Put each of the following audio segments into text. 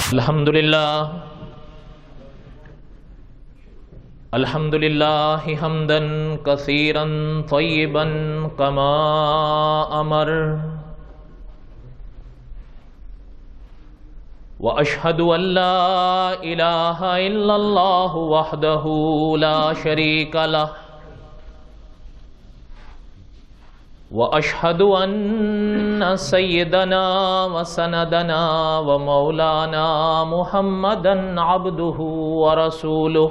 الحمد لله حمدا كثيرا طيبا كما أمر، وأشهد أن لا إله إلا الله وحده لا شريك له، وأشهد أن سيدنا وسندنا ومولانا محمدا عبده ورسوله.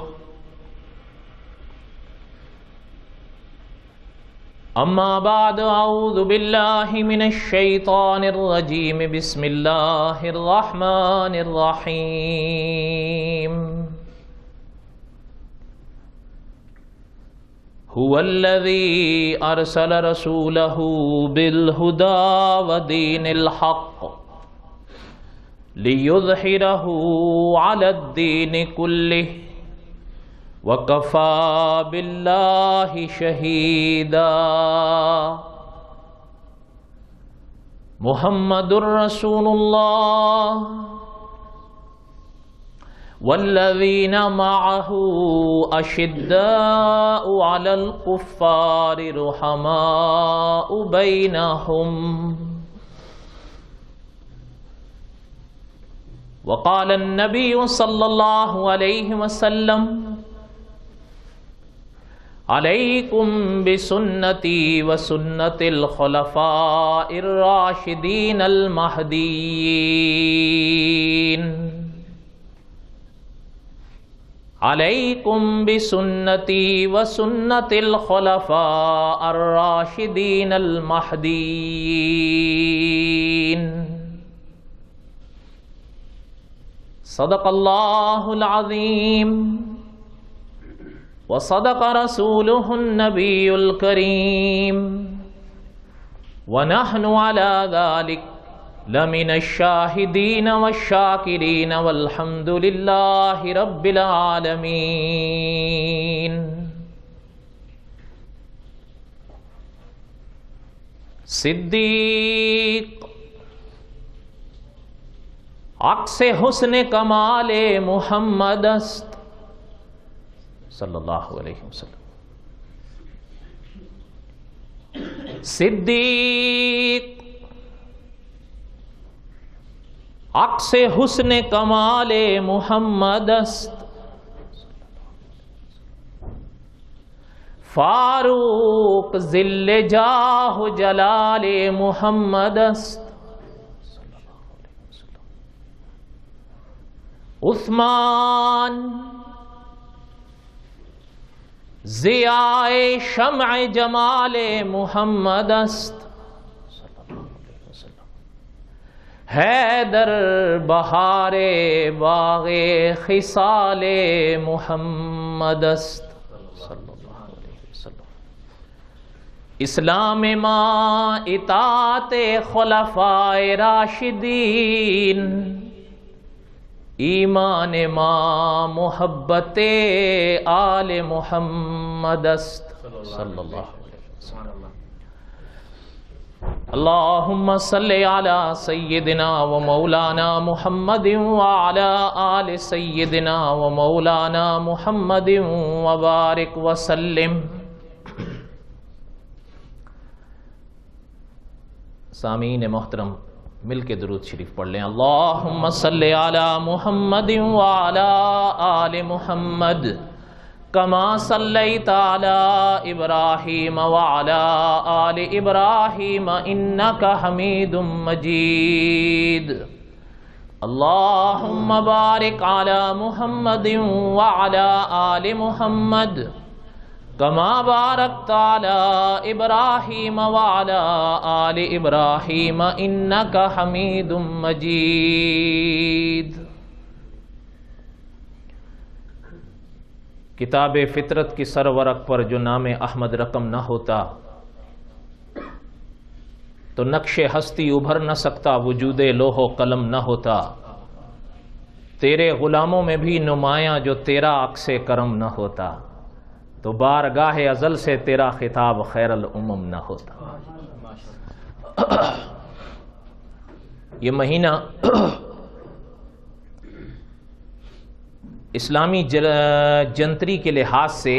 أما بعد، أعوذ بالله من الشيطان الرجيم، بسم الله الرحمن الرحيم. هو الذي أرسل رسوله بالهدى ودين الحق ليظهره على الدين كله وَكَفَى بِاللَّهِ شَهِيدًا. محمد رسول اللہ والذین معه أشداء على الكفار رحماء بينهم. وقال النبي صلى الله عليه وسلم: علیکم بسنتی وسنت الخلفاء الراشدین المہدیین. علیکم بسنتی وسنت الخلفاء الراشدین المہدیین. صدق اللہ العظیم وصدق رسوله النبي الكريم، ونحن على ذلك لمن الشاهدين والشاكرين، والحمد لله رب العالمين. صدیق عکس حسن کمال محمد است صلی اللہ علیہ وسلم. صدیق عکس حسن کمال محمد است، فاروق ذل جاہ جلال محمد است، عثمان ضیاء شمع جمال محمد است، حیدر بہار باغ خصال محمد است صلی اللہ علیہ وسلم. اسلام ما اطاعت خلفاء راشدین، ایمان ما محبت آل محمد است صلی اللہ علیہ وسلم. اللہم صلی علی سیدنا و مولانا محمد وعلی آل سیدنا و مولانا محمد وبارک وسلم. سامعین محترم، مل کے درود شریف پڑھ لیں. اللہم صلی علی محمد وعلی آل محمد کما صلیت علی ابراہیم وعلی آل ابراہیم انکا حمید مجید. اللہم بارک علی محمد وعلی آل محمد کما بارکت علی ابراہیم وعلی آل ابراہیم انکا حمید مجید. کتاب فطرت کی سرورق پر جو نام احمد رقم نہ ہوتا تو نقش ہستی ابھر نہ سکتا، وجود لوح و قلم نہ ہوتا. تیرے غلاموں میں بھی نمایاں جو تیرا عکس کرم نہ ہوتا، تو بارگاہ ازل سے تیرا خطاب خیر الامم نہ ہوتا. یہ مہینہ اسلامی جنتری کے لحاظ سے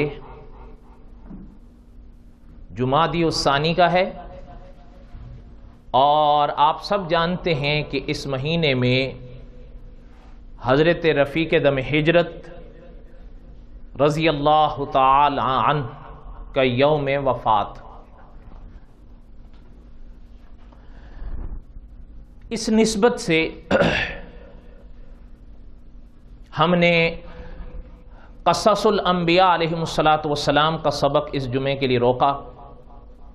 جمادی الثانی کا ہے، اور آپ سب جانتے ہیں کہ اس مہینے میں حضرت رفیق دم ہجرت رضی اللہ تعالی عنہ کا یوم وفات۔ اس نسبت سے ہم نے قصص الانبیاء علیہم الصلاۃ کا سبق اس جمعے کے لیے روکا۔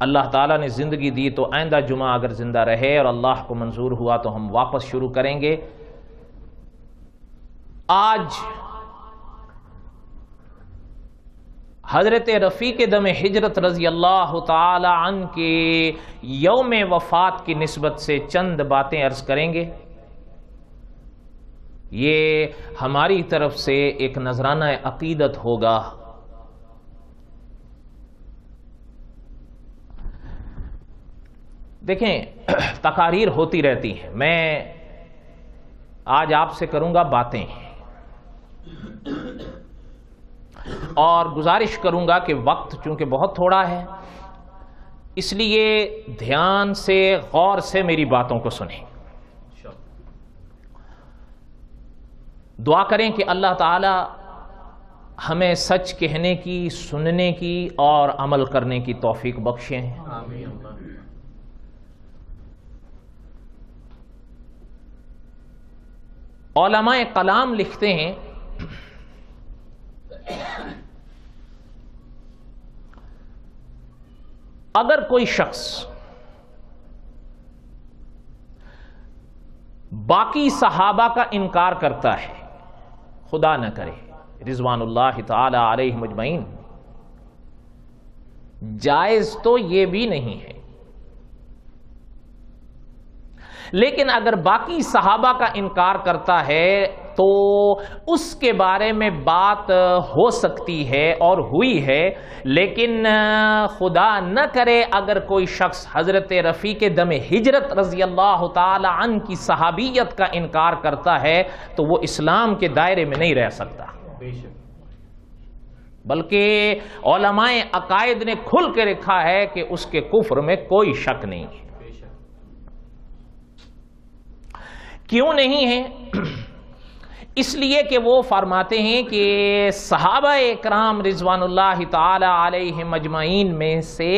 اللہ تعالیٰ نے زندگی دی تو آئندہ جمعہ اگر زندہ رہے اور اللہ کو منظور ہوا تو ہم واپس شروع کریں گے۔ آج حضرت رفیق دم ہجرت رضی اللہ تعالی عنہ کے یوم وفات کی نسبت سے چند باتیں عرض کریں گے۔ یہ ہماری طرف سے ایک نذرانہ عقیدت ہوگا۔ دیکھیں، تقاریر ہوتی رہتی ہیں، میں آج آپ سے کروں گا باتیں، اور گزارش کروں گا کہ وقت چونکہ بہت تھوڑا ہے، اس لیے دھیان سے غور سے میری باتوں کو سنیں۔ دعا کریں کہ اللہ تعالی ہمیں سچ کہنے کی، سننے کی اور عمل کرنے کی توفیق بخشیں۔ علماء کلام لکھتے ہیں اگر کوئی شخص باقی صحابہ کا انکار کرتا ہے، خدا نہ کرے، رضوان اللہ تعالی علیہ مجمعین، جائز تو یہ بھی نہیں ہے، لیکن اگر باقی صحابہ کا انکار کرتا ہے تو اس کے بارے میں بات ہو سکتی ہے اور ہوئی ہے، لیکن خدا نہ کرے اگر کوئی شخص حضرت رفیق دم ہجرت رضی اللہ تعالی عنہ کی صحابیت کا انکار کرتا ہے تو وہ اسلام کے دائرے میں نہیں رہ سکتا، بلکہ علماء عقائد نے کھل کے لکھا ہے کہ اس کے کفر میں کوئی شک نہیں ہے۔ کیوں نہیں ہے؟ اس لیے کہ وہ فرماتے ہیں کہ صحابہ اکرام رضوان اللہ تعالی علیہ مجمعین میں سے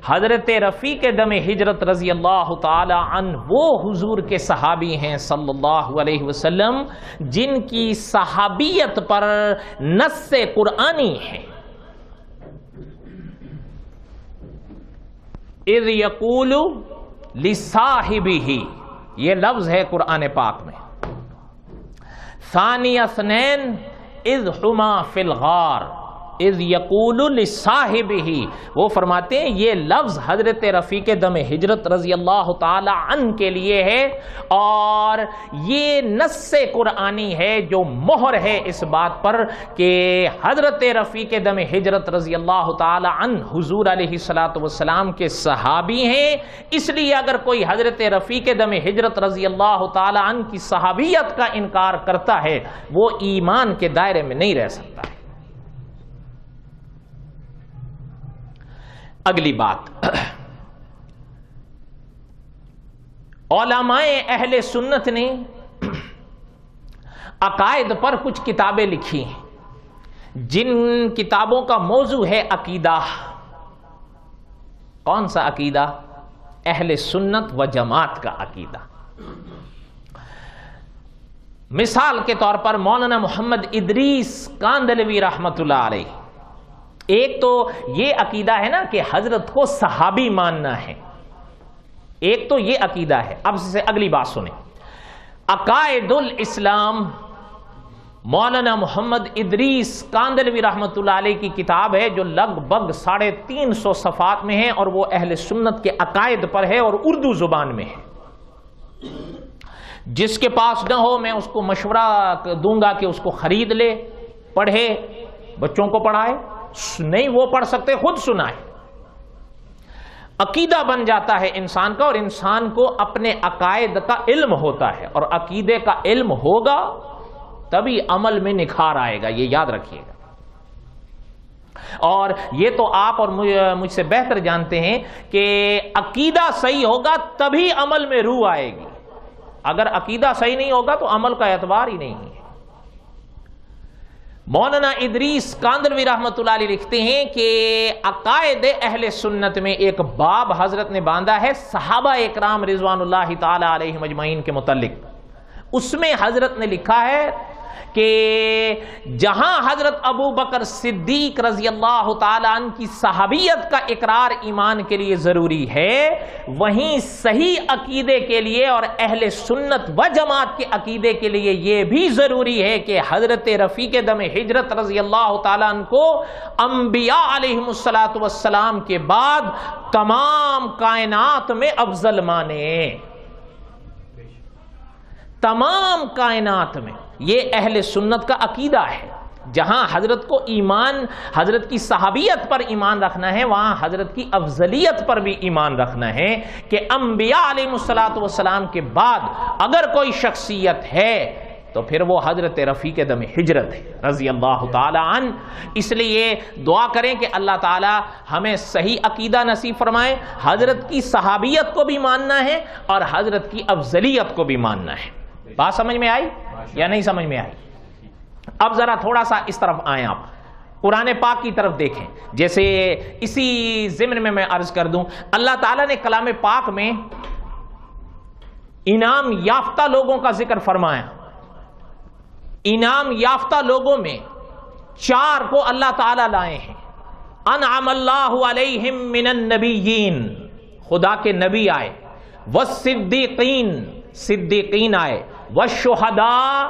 حضرت رفیق دم ہجرت رضی اللہ تعالی عنہ وہ حضور کے صحابی ہیں صلی اللہ علیہ وسلم جن کی صحابیت پر نص قرآنی ہے۔ اذ یقول لصاحبہ، یہ لفظ ہے قرآن پاک میں، ثانی اثنین اذ ہما فی الغار اذ یقول لصاحبہ، وہ فرماتے ہیں یہ لفظ حضرت رفیق دم ہجرت رضی اللہ تعالی عنہ کے لیے ہے، اور یہ نص قرآنی ہے جو مہر ہے اس بات پر کہ حضرت رفیق دم ہجرت رضی اللہ تعالی عنہ حضور علیہ السلام کے صحابی ہیں۔ اس لیے اگر کوئی حضرت رفیق دم ہجرت رضی اللہ تعالی عنہ کی صحابیت کا انکار کرتا ہے وہ ایمان کے دائرے میں نہیں رہ سکتا ہے۔ اگلی بات، علماء اہل سنت نے عقائد پر کچھ کتابیں لکھی ہیں جن کتابوں کا موضوع ہے عقیدہ۔ کون سا عقیدہ؟ اہل سنت و جماعت کا عقیدہ۔ مثال کے طور پر مولانا محمد ادریس کاندھلوی رحمت اللہ علیہ، ایک تو یہ عقیدہ ہے نا کہ حضرت کو صحابی ماننا ہے، ایک تو یہ عقیدہ ہے۔ اب سے اگلی بات سنیں، عقائد الاسلام مولانا محمد ادریس کاندھلوی رحمت اللہ علیہ کی کتاب ہے جو لگ بھگ 350 صفحات میں ہے، اور وہ اہل سنت کے عقائد پر ہے اور اردو زبان میں ہے۔ جس کے پاس نہ ہو میں اس کو مشورہ دوں گا کہ اس کو خرید لے، پڑھے، بچوں کو پڑھائے، نہیں وہ پڑھ سکتے خود سنائے۔ عقیدہ بن جاتا ہے انسان کا، اور انسان کو اپنے عقائد کا علم ہوتا ہے، اور عقیدے کا علم ہوگا تبھی عمل میں نکھار آئے گا، یہ یاد رکھیے گا۔ اور یہ تو آپ اور مجھ سے بہتر جانتے ہیں کہ عقیدہ صحیح ہوگا تبھی عمل میں روح آئے گی، اگر عقیدہ صحیح نہیں ہوگا تو عمل کا اعتبار ہی نہیں ہے۔ مولانا ادریس کاندلوی رحمۃ اللہ علیہ لکھتے ہیں کہ عقائد اہل سنت میں ایک باب حضرت نے باندھا ہے صحابہ اکرام رضوان اللہ تعالی علیہم اجمعین کے متعلق۔ اس میں حضرت نے لکھا ہے کہ جہاں حضرت ابو بکر صدیق رضی اللہ تعالیٰ عنہ کی صحابیت کا اقرار ایمان کے لیے ضروری ہے، وہیں صحیح عقیدے کے لیے اور اہل سنت و جماعت کے عقیدے کے لیے یہ بھی ضروری ہے کہ حضرت رفیق دم ہجرت رضی اللہ تعالیٰ عنہ کو انبیاء علیہم السلام کے بعد تمام کائنات میں افضل مانے، تمام کائنات میں۔ یہ اہل سنت کا عقیدہ ہے۔ جہاں حضرت کو ایمان، حضرت کی صحابیت پر ایمان رکھنا ہے، وہاں حضرت کی افضلیت پر بھی ایمان رکھنا ہے کہ انبیاء علیہم السلام کے بعد اگر کوئی شخصیت ہے تو پھر وہ حضرت رفیق دم ہجرت ہے رضی اللہ تعالی عنہ۔ اس لیے دعا کریں کہ اللہ تعالی ہمیں صحیح عقیدہ نصیب فرمائے، حضرت کی صحابیت کو بھی ماننا ہے اور حضرت کی افضلیت کو بھی ماننا ہے۔ بات سمجھ میں آئی یا نہیں سمجھ میں آئی؟ اب ذرا تھوڑا سا اس طرف آئیں، آپ قرآن پاک کی طرف دیکھیں۔ جیسے اسی ضمن میں عرض کر دوں، اللہ تعالیٰ نے کلام پاک میں انعام یافتہ لوگوں کا ذکر فرمایا۔ انعام یافتہ لوگوں میں 4 کو اللہ تعالیٰ لائے ہیں۔ انعم اللہ علیہم من النبیین، خدا کے نبی آئے، والصدیقین، صدیقین آئے، والشہداء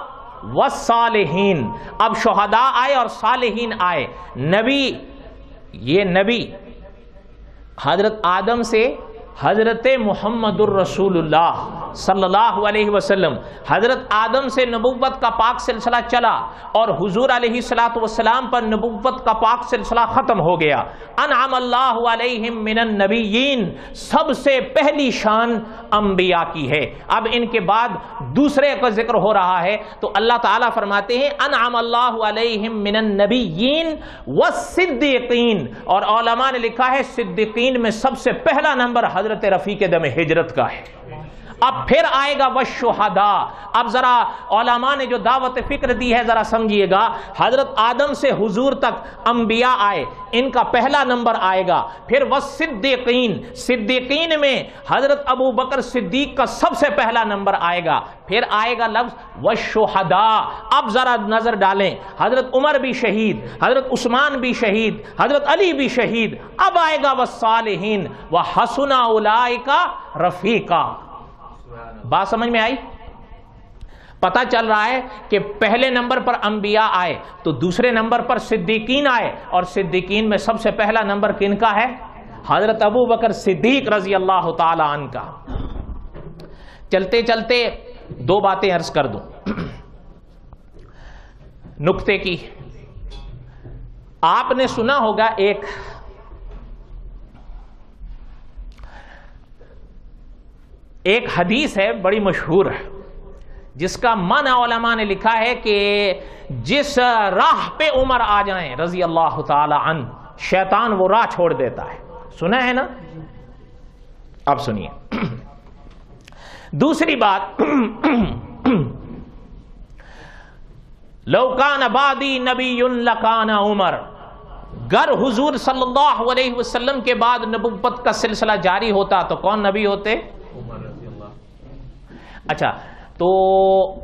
والصالحین۔ اب شہداء آئے اور صالحین آئے۔ نبی، یہ نبی حضرت آدم سے حضرت محمد الرسول اللہ صلی اللہ علیہ وسلم، حضرت آدم سے نبوت کا پاک سلسلہ چلا اور حضور علیہ الصلوۃ والسلام پر نبوت کا پاک سلسلہ ختم ہو گیا۔ انعم اللہ علیہم من النبیین، سب سے پہلی شان انبیاء کی ہے۔ اب ان کے بعد دوسرے کا ذکر ہو رہا ہے تو اللہ تعالیٰ فرماتے ہیں انعم اللہ علیہم من النبیین والصدیقین، اور علماء نے لکھا ہے صدیقین میں سب سے پہلا نمبر حضرت رفیق دم ہجرت کا ہے۔ اب پھر آئے گا والشہداء۔ اب ذرا علماء نے جو دعوت فکر دی ہے ذرا سمجھیے گا۔ حضرت آدم سے حضور تک انبیاء آئے، ان کا پہلا نمبر آئے گا۔ پھر والصدیقین، صدیقین میں حضرت ابو بکر صدیق کا سب سے پہلا نمبر آئے گا۔ پھر آئے گا لفظ والشہداء۔ اب ذرا نظر ڈالیں، حضرت عمر بھی شہید، حضرت عثمان بھی شہید، حضرت علی بھی شہید۔ اب آئے گا والصالحین وحسن اولئک رفیقا۔ بات سمجھ میں آئی؟ پتہ چل رہا ہے کہ پہلے نمبر پر انبیاء آئے تو دوسرے نمبر پر صدیقین آئے، اور صدیقین میں سب سے پہلا نمبر کن کا ہے؟ حضرت ابو بکر صدیق رضی اللہ تعالی عنہ کا۔ چلتے چلتے 2 باتیں عرض کر دوں نکتے کی۔ آپ نے سنا ہوگا ایک حدیث ہے بڑی مشہور ہے، جس کا معنی علماء نے لکھا ہے کہ جس راہ پہ عمر آ جائیں رضی اللہ تعالی عنہ، شیطان وہ راہ چھوڑ دیتا ہے۔ سنا ہے نا؟ اب سنیے دوسری بات، لو کان بعدی نبی لکان عمر، گر حضور صلی اللہ علیہ وسلم کے بعد نبوت کا سلسلہ جاری ہوتا تو کون نبی ہوتے؟ اچھا، تو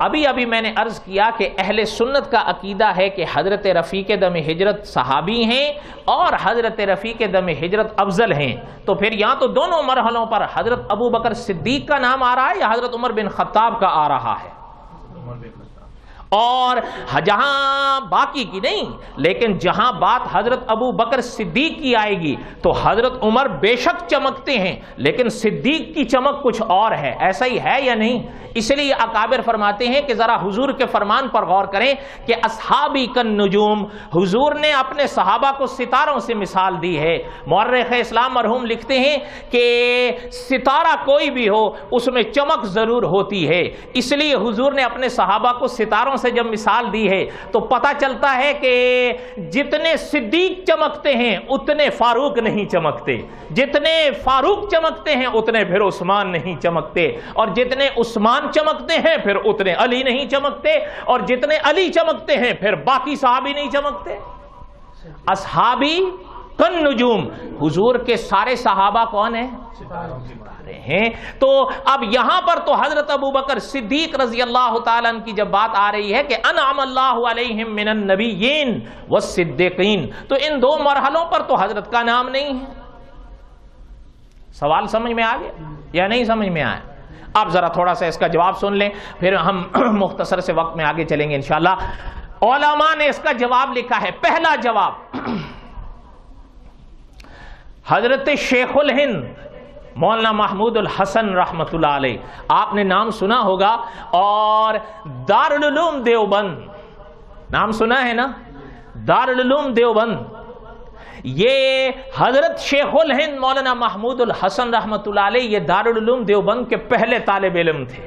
ابھی میں نے عرض کیا کہ اہل سنت کا عقیدہ ہے کہ حضرت رفیق دم ہجرت صحابی ہیں اور حضرت رفیق دم ہجرت افضل ہیں۔ تو پھر یہاں تو دونوں مرحلوں پر حضرت ابو بکر صدیق کا نام آ رہا ہے یا حضرت عمر بن خطاب کا آ رہا ہے؟ اور جہاں باقی کی نہیں، لیکن جہاں بات حضرت ابو بکر صدیق کی آئے گی تو حضرت عمر بے شک چمکتے ہیں، لیکن صدیق کی چمک کچھ اور ہے۔ ایسا ہی ہے یا نہیں؟ اس لیے اکابر فرماتے ہیں کہ ذرا حضور کے فرمان پر غور کریں کہ اصحابی کالنجوم، حضور نے اپنے صحابہ کو ستاروں سے مثال دی ہے۔ مورخ اسلام مرحوم لکھتے ہیں کہ ستارہ کوئی بھی ہو اس میں چمک ضرور ہوتی ہے، اس لیے حضور نے اپنے صحابہ کو ستاروں سے جب مثال دی ہے تو پتہ چلتا ہے کہ جتنے صدیق چمکتے ہیں اتنے فاروق نہیں چمکتے، جتنے فاروق چمکتے ہیں اتنے پھر عثمان نہیں چمکتے، اور جتنے عثمان چمکتے ہیں پھر اتنے علی نہیں چمکتے، اور جتنے علی چمکتے ہیں پھر باقی صحابی نہیں چمکتے۔ اصحابی کن نجوم، حضور کے سارے صحابہ کون ہیں؟ ستارے ہیں۔ تو اب یہاں پر تو حضرت ابوبکر صدیق رضی اللہ تعالیٰ عنہ کی جب بات آ رہی ہے کہ انعم اللہ علیہم من النبیین والصدیقین، تو ان دو مرحلوں پر تو حضرت کا نام نہیں ہے۔ سوال سمجھ میں آ گیا یا نہیں سمجھ میں آیا؟ اب ذرا تھوڑا سا اس کا جواب سن لیں، پھر ہم مختصر سے وقت میں آگے چلیں گے انشاءاللہ۔ علماء نے اس کا جواب لکھا ہے۔ پہلا جواب، حضرت شیخ الہند مولانا محمود الحسن رحمۃ اللہ علیہ، آپ نے نام سنا ہوگا، اور دارالعلوم دیوبند، نام سنا ہے نا، دارالعلوم دیوبند، یہ حضرت شیخ الہند مولانا محمود الحسن رحمۃ اللہ علیہ یہ دارالعلوم دیوبند کے پہلے طالب علم تھے۔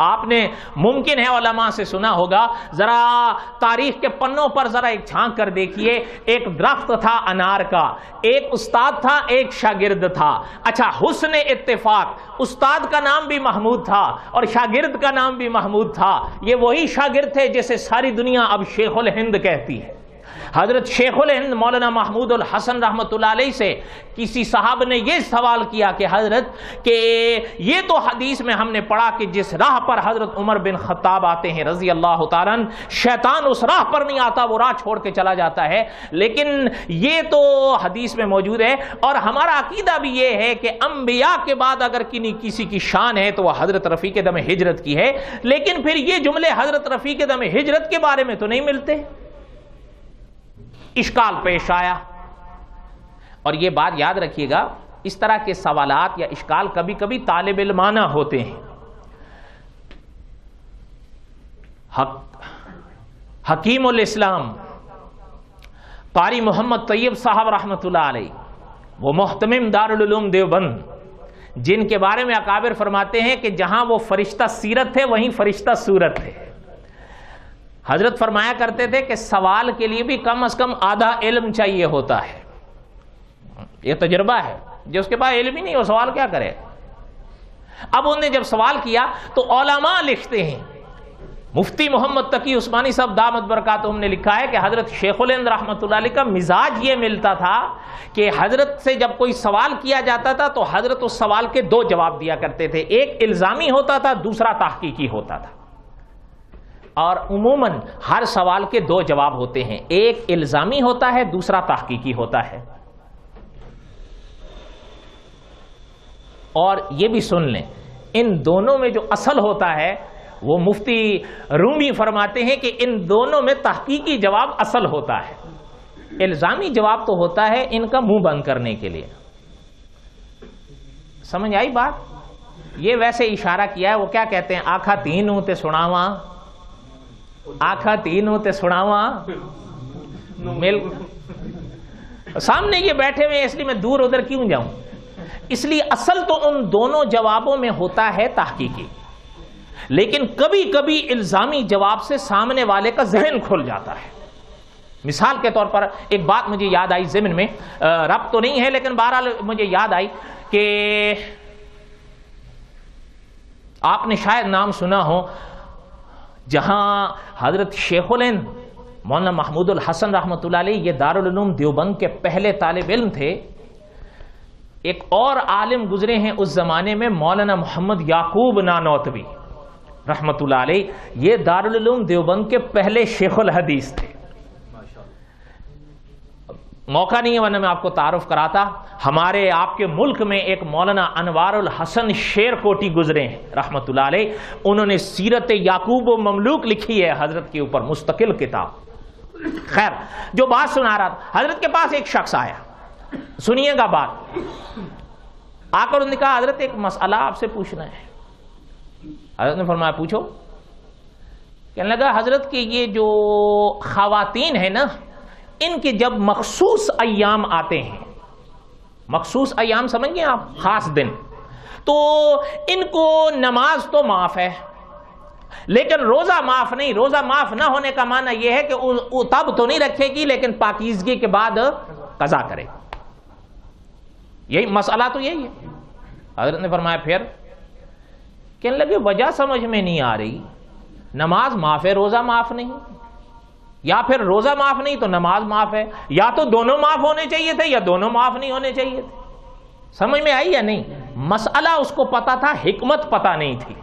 آپ نے ممکن ہے علماء سے سنا ہوگا، ذرا تاریخ کے پنوں پر ذرا ایک جھانک کر دیکھیے، ایک درخت تھا انار کا، ایک استاد تھا، ایک شاگرد تھا۔ اچھا، حسن اتفاق استاد کا نام بھی محمود تھا اور شاگرد کا نام بھی محمود تھا۔ یہ وہی شاگرد تھے جسے ساری دنیا اب شیخ الہند کہتی ہے۔ حضرت شیخ الہند مولانا محمود الحسن رحمۃ اللہ علیہ سے کسی صاحب نے یہ سوال کیا کہ حضرت کہ یہ تو حدیث میں ہم نے پڑھا کہ جس راہ پر حضرت عمر بن خطاب آتے ہیں رضی اللہ تعالیٰ عنہ، شیطان اس راہ پر نہیں آتا، وہ راہ چھوڑ کے چلا جاتا ہے، لیکن یہ تو حدیث میں موجود ہے، اور ہمارا عقیدہ بھی یہ ہے کہ انبیاء کے بعد اگر کسی کی شان ہے تو وہ حضرت رفیق دم ہجرت کی ہے، لیکن پھر یہ جملے حضرت رفیق دم ہجرت کے بارے میں تو نہیں ملتے۔ اشکال پیش آیا، اور یہ بات یاد رکھیے گا، اس طرح کے سوالات یا اشکال کبھی کبھی طالب علمانہ ہوتے ہیں۔ حکیم الاسلام قاری محمد طیب صاحب رحمۃ اللہ علیہ، وہ محتمم دارالعلوم دیوبند، جن کے بارے میں اکابر فرماتے ہیں کہ جہاں وہ فرشتہ سیرت تھے وہیں فرشتہ صورت تھے۔ حضرت فرمایا کرتے تھے کہ سوال کے لیے بھی کم از کم آدھا علم چاہیے ہوتا ہے۔ یہ تجربہ ہے، جو اس کے پاس علم ہی نہیں وہ سوال کیا کرے۔ اب انہوں نے جب سوال کیا تو علماء لکھتے ہیں، مفتی محمد تقی عثمانی صاحب دامت برکاتہم نے لکھا ہے کہ حضرت شیخ الہند رحمۃ اللہ علیہ کا مزاج یہ ملتا تھا کہ حضرت سے جب کوئی سوال کیا جاتا تھا تو حضرت اس سوال کے دو جواب دیا کرتے تھے، ایک الزامی ہوتا تھا، دوسرا تحقیقی ہوتا تھا، اور عموماً ہر سوال کے دو جواب ہوتے ہیں، ایک الزامی ہوتا ہے، دوسرا تحقیقی ہوتا ہے۔ اور یہ بھی سن لیں، ان دونوں میں جو اصل ہوتا ہے وہ مفتی رومی فرماتے ہیں کہ ان دونوں میں تحقیقی جواب اصل ہوتا ہے، الزامی جواب تو ہوتا ہے ان کا منہ بند کرنے کے لیے۔ سمجھ آئی بات؟ یہ ویسے اشارہ کیا ہے، وہ کیا کہتے ہیں، آکھا تین ہوں تے سناواں، آکھا تین ہوتے سناواں مل، سامنے یہ بیٹھے ہوئے، اس لیے میں دور ادھر کیوں جاؤں۔ اس لیے اصل تو ان دونوں جوابوں میں ہوتا ہے تحقیقی، لیکن کبھی کبھی الزامی جواب سے سامنے والے کا ذہن کھل جاتا ہے۔ مثال کے طور پر ایک بات مجھے یاد آئی ضمن میں، رب تو نہیں ہے لیکن بہرحال مجھے یاد آئی کہ آپ نے شاید نام سنا ہو، جہاں حضرت شیخ الہند مولانا محمود الحسن رحمۃ اللہ علیہ یہ دارالعلوم دیوبند کے پہلے طالب علم تھے، ایک اور عالم گزرے ہیں اس زمانے میں، مولانا محمد یعقوب نانوتوی رحمۃ اللہ علیہ، یہ دارالعلوم دیوبند کے پہلے شیخ الحدیث تھے۔ موقع نہیں ہے ورنہ میں آپ کو تعارف کراتا، ہمارے آپ کے ملک میں ایک مولانا انوار الحسن شیر کوٹی گزرے ہیں رحمت اللہ علیہ، انہوں نے سیرت یعقوب و مملوک لکھی ہے حضرت کے اوپر مستقل کتاب۔ خیر، جو بات سنا رہا تھا، حضرت کے پاس ایک شخص آیا، سنیے گا بات، آ کر انہوں نے کہا حضرت ایک مسئلہ آپ سے پوچھنا ہے۔ حضرت نے فرمایا پوچھو۔ کہنے لگا حضرت کہ یہ جو خواتین ہیں نا، ان کے جب مخصوص ایام آتے ہیں، مخصوص ایام سمجھ گئے آپ، خاص دن، تو ان کو نماز تو معاف ہے لیکن روزہ معاف نہیں. روزہ معاف نہ ہونے کا معنی یہ ہے کہ تب تو نہیں رکھے گی لیکن پاکیزگی کے بعد قضا کرے. یہی مسئلہ تو یہی ہے. حضرت نے فرمایا پھر کہنے لگے وجہ سمجھ میں نہیں آ رہی, نماز معاف ہے روزہ معاف نہیں, یا پھر روزہ معاف نہیں تو نماز معاف ہے, یا تو دونوں معاف ہونے چاہیے تھے یا دونوں معاف نہیں ہونے چاہیے تھے. سمجھ میں آئی یا نہیں؟ مسئلہ اس کو پتا تھا, حکمت پتا نہیں تھی.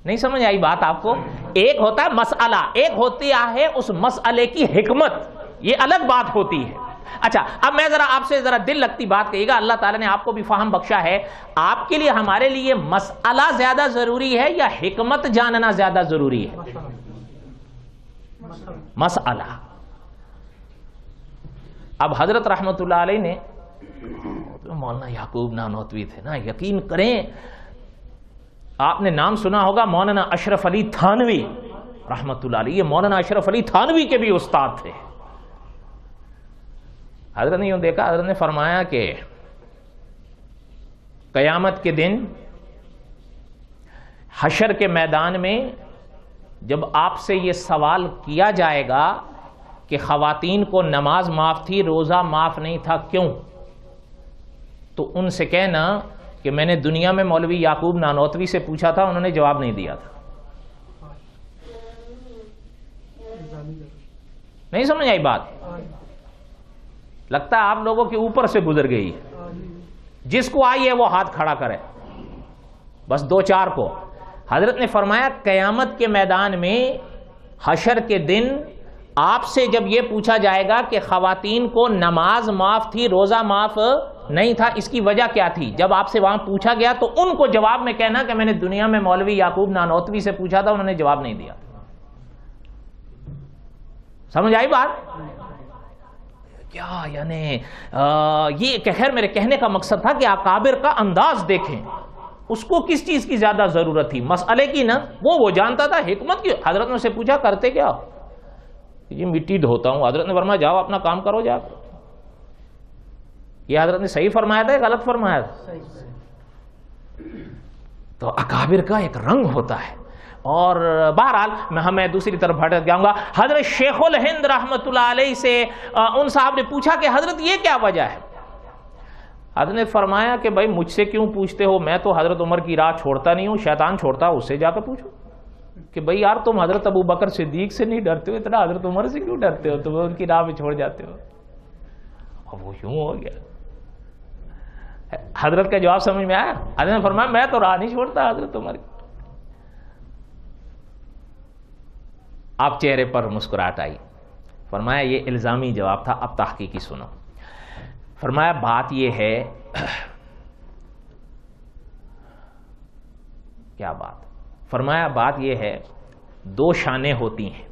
نہیں سمجھ آئی بات آپ کو؟ ایک ہوتا ہے مسئلہ, ایک ہوتی ہے اس مسئلے کی حکمت, یہ الگ بات ہوتی ہے. اچھا اب میں ذرا آپ سے ذرا دل لگتی بات کہیے گا, اللہ تعالیٰ نے آپ کو بھی فہم بخشا ہے, آپ کے لیے ہمارے لیے مسئلہ زیادہ ضروری ہے یا حکمت جاننا زیادہ ضروری ہے؟ مسئلہ. اب حضرت رحمت اللہ علیہ نے, مولانا یعقوب نانوتوی تھے نا, یقین کریں آپ نے نام سنا ہوگا مولانا اشرف علی تھانوی رحمت اللہ علیہ. یہ مولانا اشرف علی تھانوی کے بھی استاد تھے. حضرت نے یوں دیکھا, حضرت نے فرمایا کہ قیامت کے دن حشر کے میدان میں جب آپ سے یہ سوال کیا جائے گا کہ خواتین کو نماز معاف تھی روزہ معاف نہیں تھا کیوں, تو ان سے کہنا کہ میں نے دنیا میں مولوی یعقوب نانوتوی سے پوچھا تھا, انہوں نے جواب نہیں دیا تھا. نہیں سمجھ آئی بات؟ لگتا ہے آپ لوگوں کے اوپر سے گزر گئی. جس کو آئی ہے وہ ہاتھ کھڑا کرے, بس دو چار کو. حضرت نے فرمایا قیامت کے میدان میں حشر کے دن آپ سے جب یہ پوچھا جائے گا کہ خواتین کو نماز معاف تھی روزہ معاف نہیں تھا, اس کی وجہ کیا تھی, جب آپ سے وہاں پوچھا گیا تو ان کو جواب میں کہنا کہ میں نے دنیا میں مولوی یعقوب نانوتوی سے پوچھا تھا, انہوں نے جواب نہیں دیا. سمجھ آئی بات؟ کیا یعنی یہ خیر میرے کہنے کا مقصد تھا کہ اکابر کا انداز دیکھیں, اس کو کس چیز کی زیادہ ضرورت تھی, مسئلے کی نا, وہ جانتا تھا حکمت کی. حضرت نے اسے پوچھا کرتے کیا, یہ مٹی دھوتا ہوں. حضرت نے فرمایا جاؤ اپنا کام کرو جا. یہ حضرت نے صحیح فرمایا تھا یا غلط فرمایا تھا؟ تو اکابر کا ایک رنگ ہوتا ہے. اور بہرحال میں دوسری طرف بھٹک جاؤں گا. حضرت شیخ الہند رحمت اللہ علیہ سے ان صاحب نے پوچھا کہ حضرت یہ کیا وجہ ہے. حضرت نے فرمایا کہ بھائی مجھ سے کیوں پوچھتے ہو, میں تو حضرت عمر کی راہ چھوڑتا نہیں ہوں, شیطان چھوڑتا, اس سے جا کے پوچھو کہ بھائی یار تم حضرت ابو بکر صدیق سے نہیں ڈرتے ہو, اتنا حضرت عمر سے کیوں ڈرتے ہو, تم ان کی راہ پہ چھوڑ جاتے ہو. اب وہ یوں ہو گیا. حضرت کا جواب سمجھ میں آیا؟ حضرت نے فرمایا میں تو راہ نہیں چھوڑتا حضرت عمر کی. آپ چہرے پر مسکراہٹ آئی. فرمایا یہ الزامی جواب تھا, اب تحقیقی سنو. فرمایا بات یہ ہے, کیا بات؟ فرمایا بات یہ ہے دو شانیں ہوتی ہیں,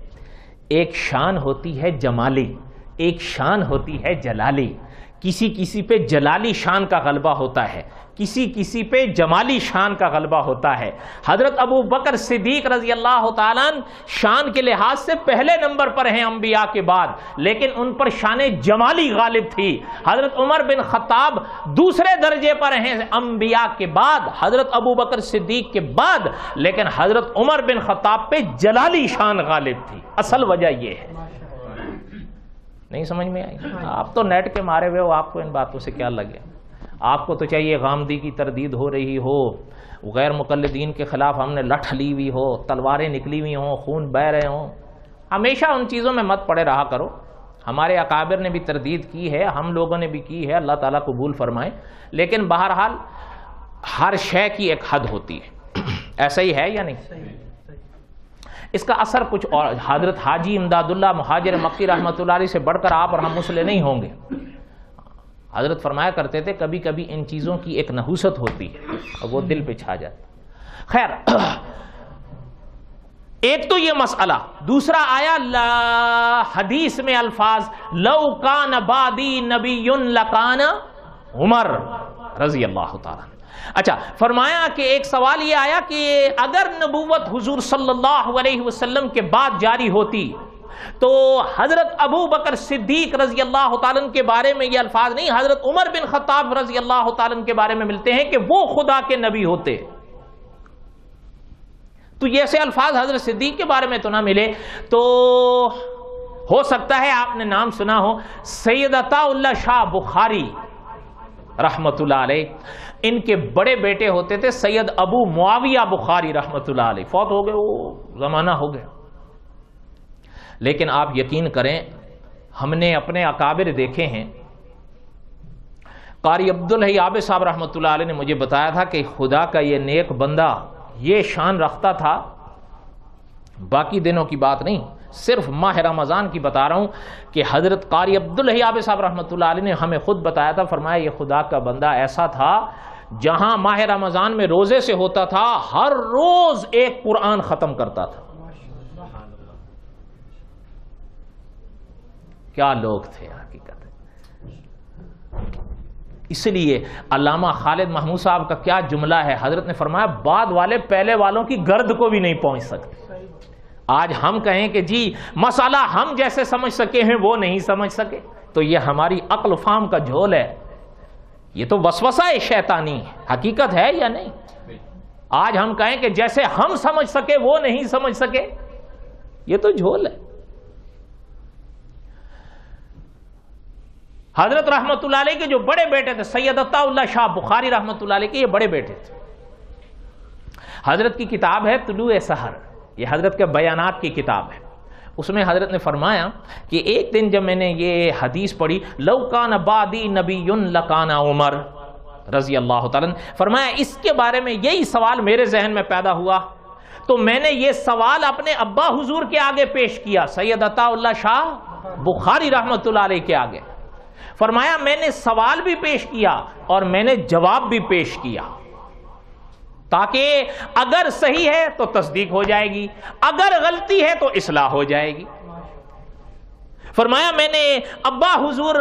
ایک شان ہوتی ہے جمالی, ایک شان ہوتی ہے جلالی. کسی کسی پہ جلالی شان کا غلبہ ہوتا ہے, کسی کسی پہ جمالی شان کا غلبہ ہوتا ہے. حضرت ابو بکر صدیق رضی اللہ تعالیٰ شان کے لحاظ سے پہلے نمبر پر ہیں انبیاء کے بعد, لیکن ان پر شان جمالی غالب تھی. حضرت عمر بن خطاب دوسرے درجے پر ہیں انبیاء کے بعد, حضرت ابو بکر صدیق کے بعد, لیکن حضرت عمر بن خطاب پہ جلالی شان غالب تھی. اصل وجہ یہ ہے. نہیں سمجھ میں آئی؟ آپ تو نیٹ کے مارے ہوئے ہو, آپ کو ان باتوں سے کیا لگے. آپ کو تو چاہیے غامدی کی تردید ہو رہی ہو, غیر مقلدین کے خلاف ہم نے لٹھ لی ہوئی ہو, تلواریں نکلی ہوئی ہوں, خون بہہ رہے ہوں. ہمیشہ ان چیزوں میں مت پڑے رہا کرو. ہمارے اکابر نے بھی تردید کی ہے, ہم لوگوں نے بھی کی ہے, اللہ تعالیٰ قبول فرمائے. لیکن بہرحال ہر شے کی ایک حد ہوتی ہے. ایسا ہی ہے یا نہیں؟ اس کا اثر کچھ اور. حضرت حاجی امداد اللہ مہاجر مکی رحمۃ اللہ علیہ سے بڑھ کر آپ اور ہم مسلے نہیں ہوں گے. حضرت فرمایا کرتے تھے کبھی کبھی ان چیزوں کی ایک نحوست ہوتی ہے اور وہ دل پہ چھا جاتا. خیر, ایک تو یہ مسئلہ. دوسرا آیا حدیث میں الفاظ لو کان بعدی نبی لکان عمر رضی اللہ تعالیٰ. اچھا فرمایا کہ ایک سوال یہ آیا کہ اگر نبوت حضور صلی اللہ علیہ وسلم کے بعد جاری ہوتی تو حضرت ابو بکر صدیق رضی اللہ تعالیٰ کے بارے میں یہ الفاظ نہیں, حضرت عمر بن خطاب رضی اللہ تعالیٰ کے بارے میں ملتے ہیں کہ وہ خدا کے نبی ہوتے. تو تو یہ ایسے الفاظ حضرت صدیق کے بارے میں تو نہ ملے. تو ہو سکتا ہے آپ نے نام سنا ہو سید عطا اللہ شاہ بخاری رحمت اللہ علیہ. ان کے بڑے بیٹے ہوتے تھے سید ابو معاویہ بخاری رحمت اللہ علیہ. فوت ہو گئے، وہ زمانہ ہو گیا. لیکن آپ یقین کریں، ہم نے اپنے اکابر دیکھے ہیں. قاری عبدالحی عابد صاحب رحمت اللہ علیہ نے مجھے بتایا تھا کہ خدا کا یہ نیک بندہ یہ شان رکھتا تھا، باقی دنوں کی بات نہیں، صرف ماہ رمضان کی بتا رہا ہوں، کہ حضرت قاری عبدالحی عابد صاحب رحمت اللہ علیہ نے ہمیں خود بتایا تھا. فرمایا یہ خدا کا بندہ ایسا تھا، جہاں ماہ رمضان میں روزے سے ہوتا تھا ہر روز ایک قرآن ختم کرتا تھا. کیا لوگ تھے حقیقت. اس لیے علامہ خالد محمود صاحب کا کیا جملہ ہے، حضرت نے فرمایا بعد والے پہلے والوں کی گرد کو بھی نہیں پہنچ سکتے. آج ہم کہیں کہ جی مسئلہ ہم جیسے سمجھ سکے ہیں وہ نہیں سمجھ سکے، تو یہ ہماری عقل و فہم کا جھول ہے. یہ تو وسوسہ شیطانی ہے، حقیقت ہے یا نہیں؟ آج ہم کہیں کہ جیسے ہم سمجھ سکے وہ نہیں سمجھ سکے، یہ تو جھول ہے. حضرت رحمت اللہ علیہ کے جو بڑے بیٹے تھے سید عطا اللہ شاہ بخاری رحمت اللہ علیہ کے، یہ بڑے بیٹے تھے. حضرت کی کتاب ہے طلوع سحر، یہ حضرت کے بیانات کی کتاب ہے. اس میں حضرت نے فرمایا کہ ایک دن جب میں نے یہ حدیث پڑھی لو کان بعدی نبی لکان عمر رضی اللہ تعالیٰ، فرمایا اس کے بارے میں یہی سوال میرے ذہن میں پیدا ہوا، تو میں نے یہ سوال اپنے ابا حضور کے آگے پیش کیا، سید عطا اللہ شاہ بخاری رحمت اللہ علیہ کے آگے. فرمایا میں نے سوال بھی پیش کیا اور میں نے جواب بھی پیش کیا، تاکہ اگر صحیح ہے تو تصدیق ہو جائے گی، اگر غلطی ہے تو اصلاح ہو جائے گی. فرمایا میں نے ابا حضور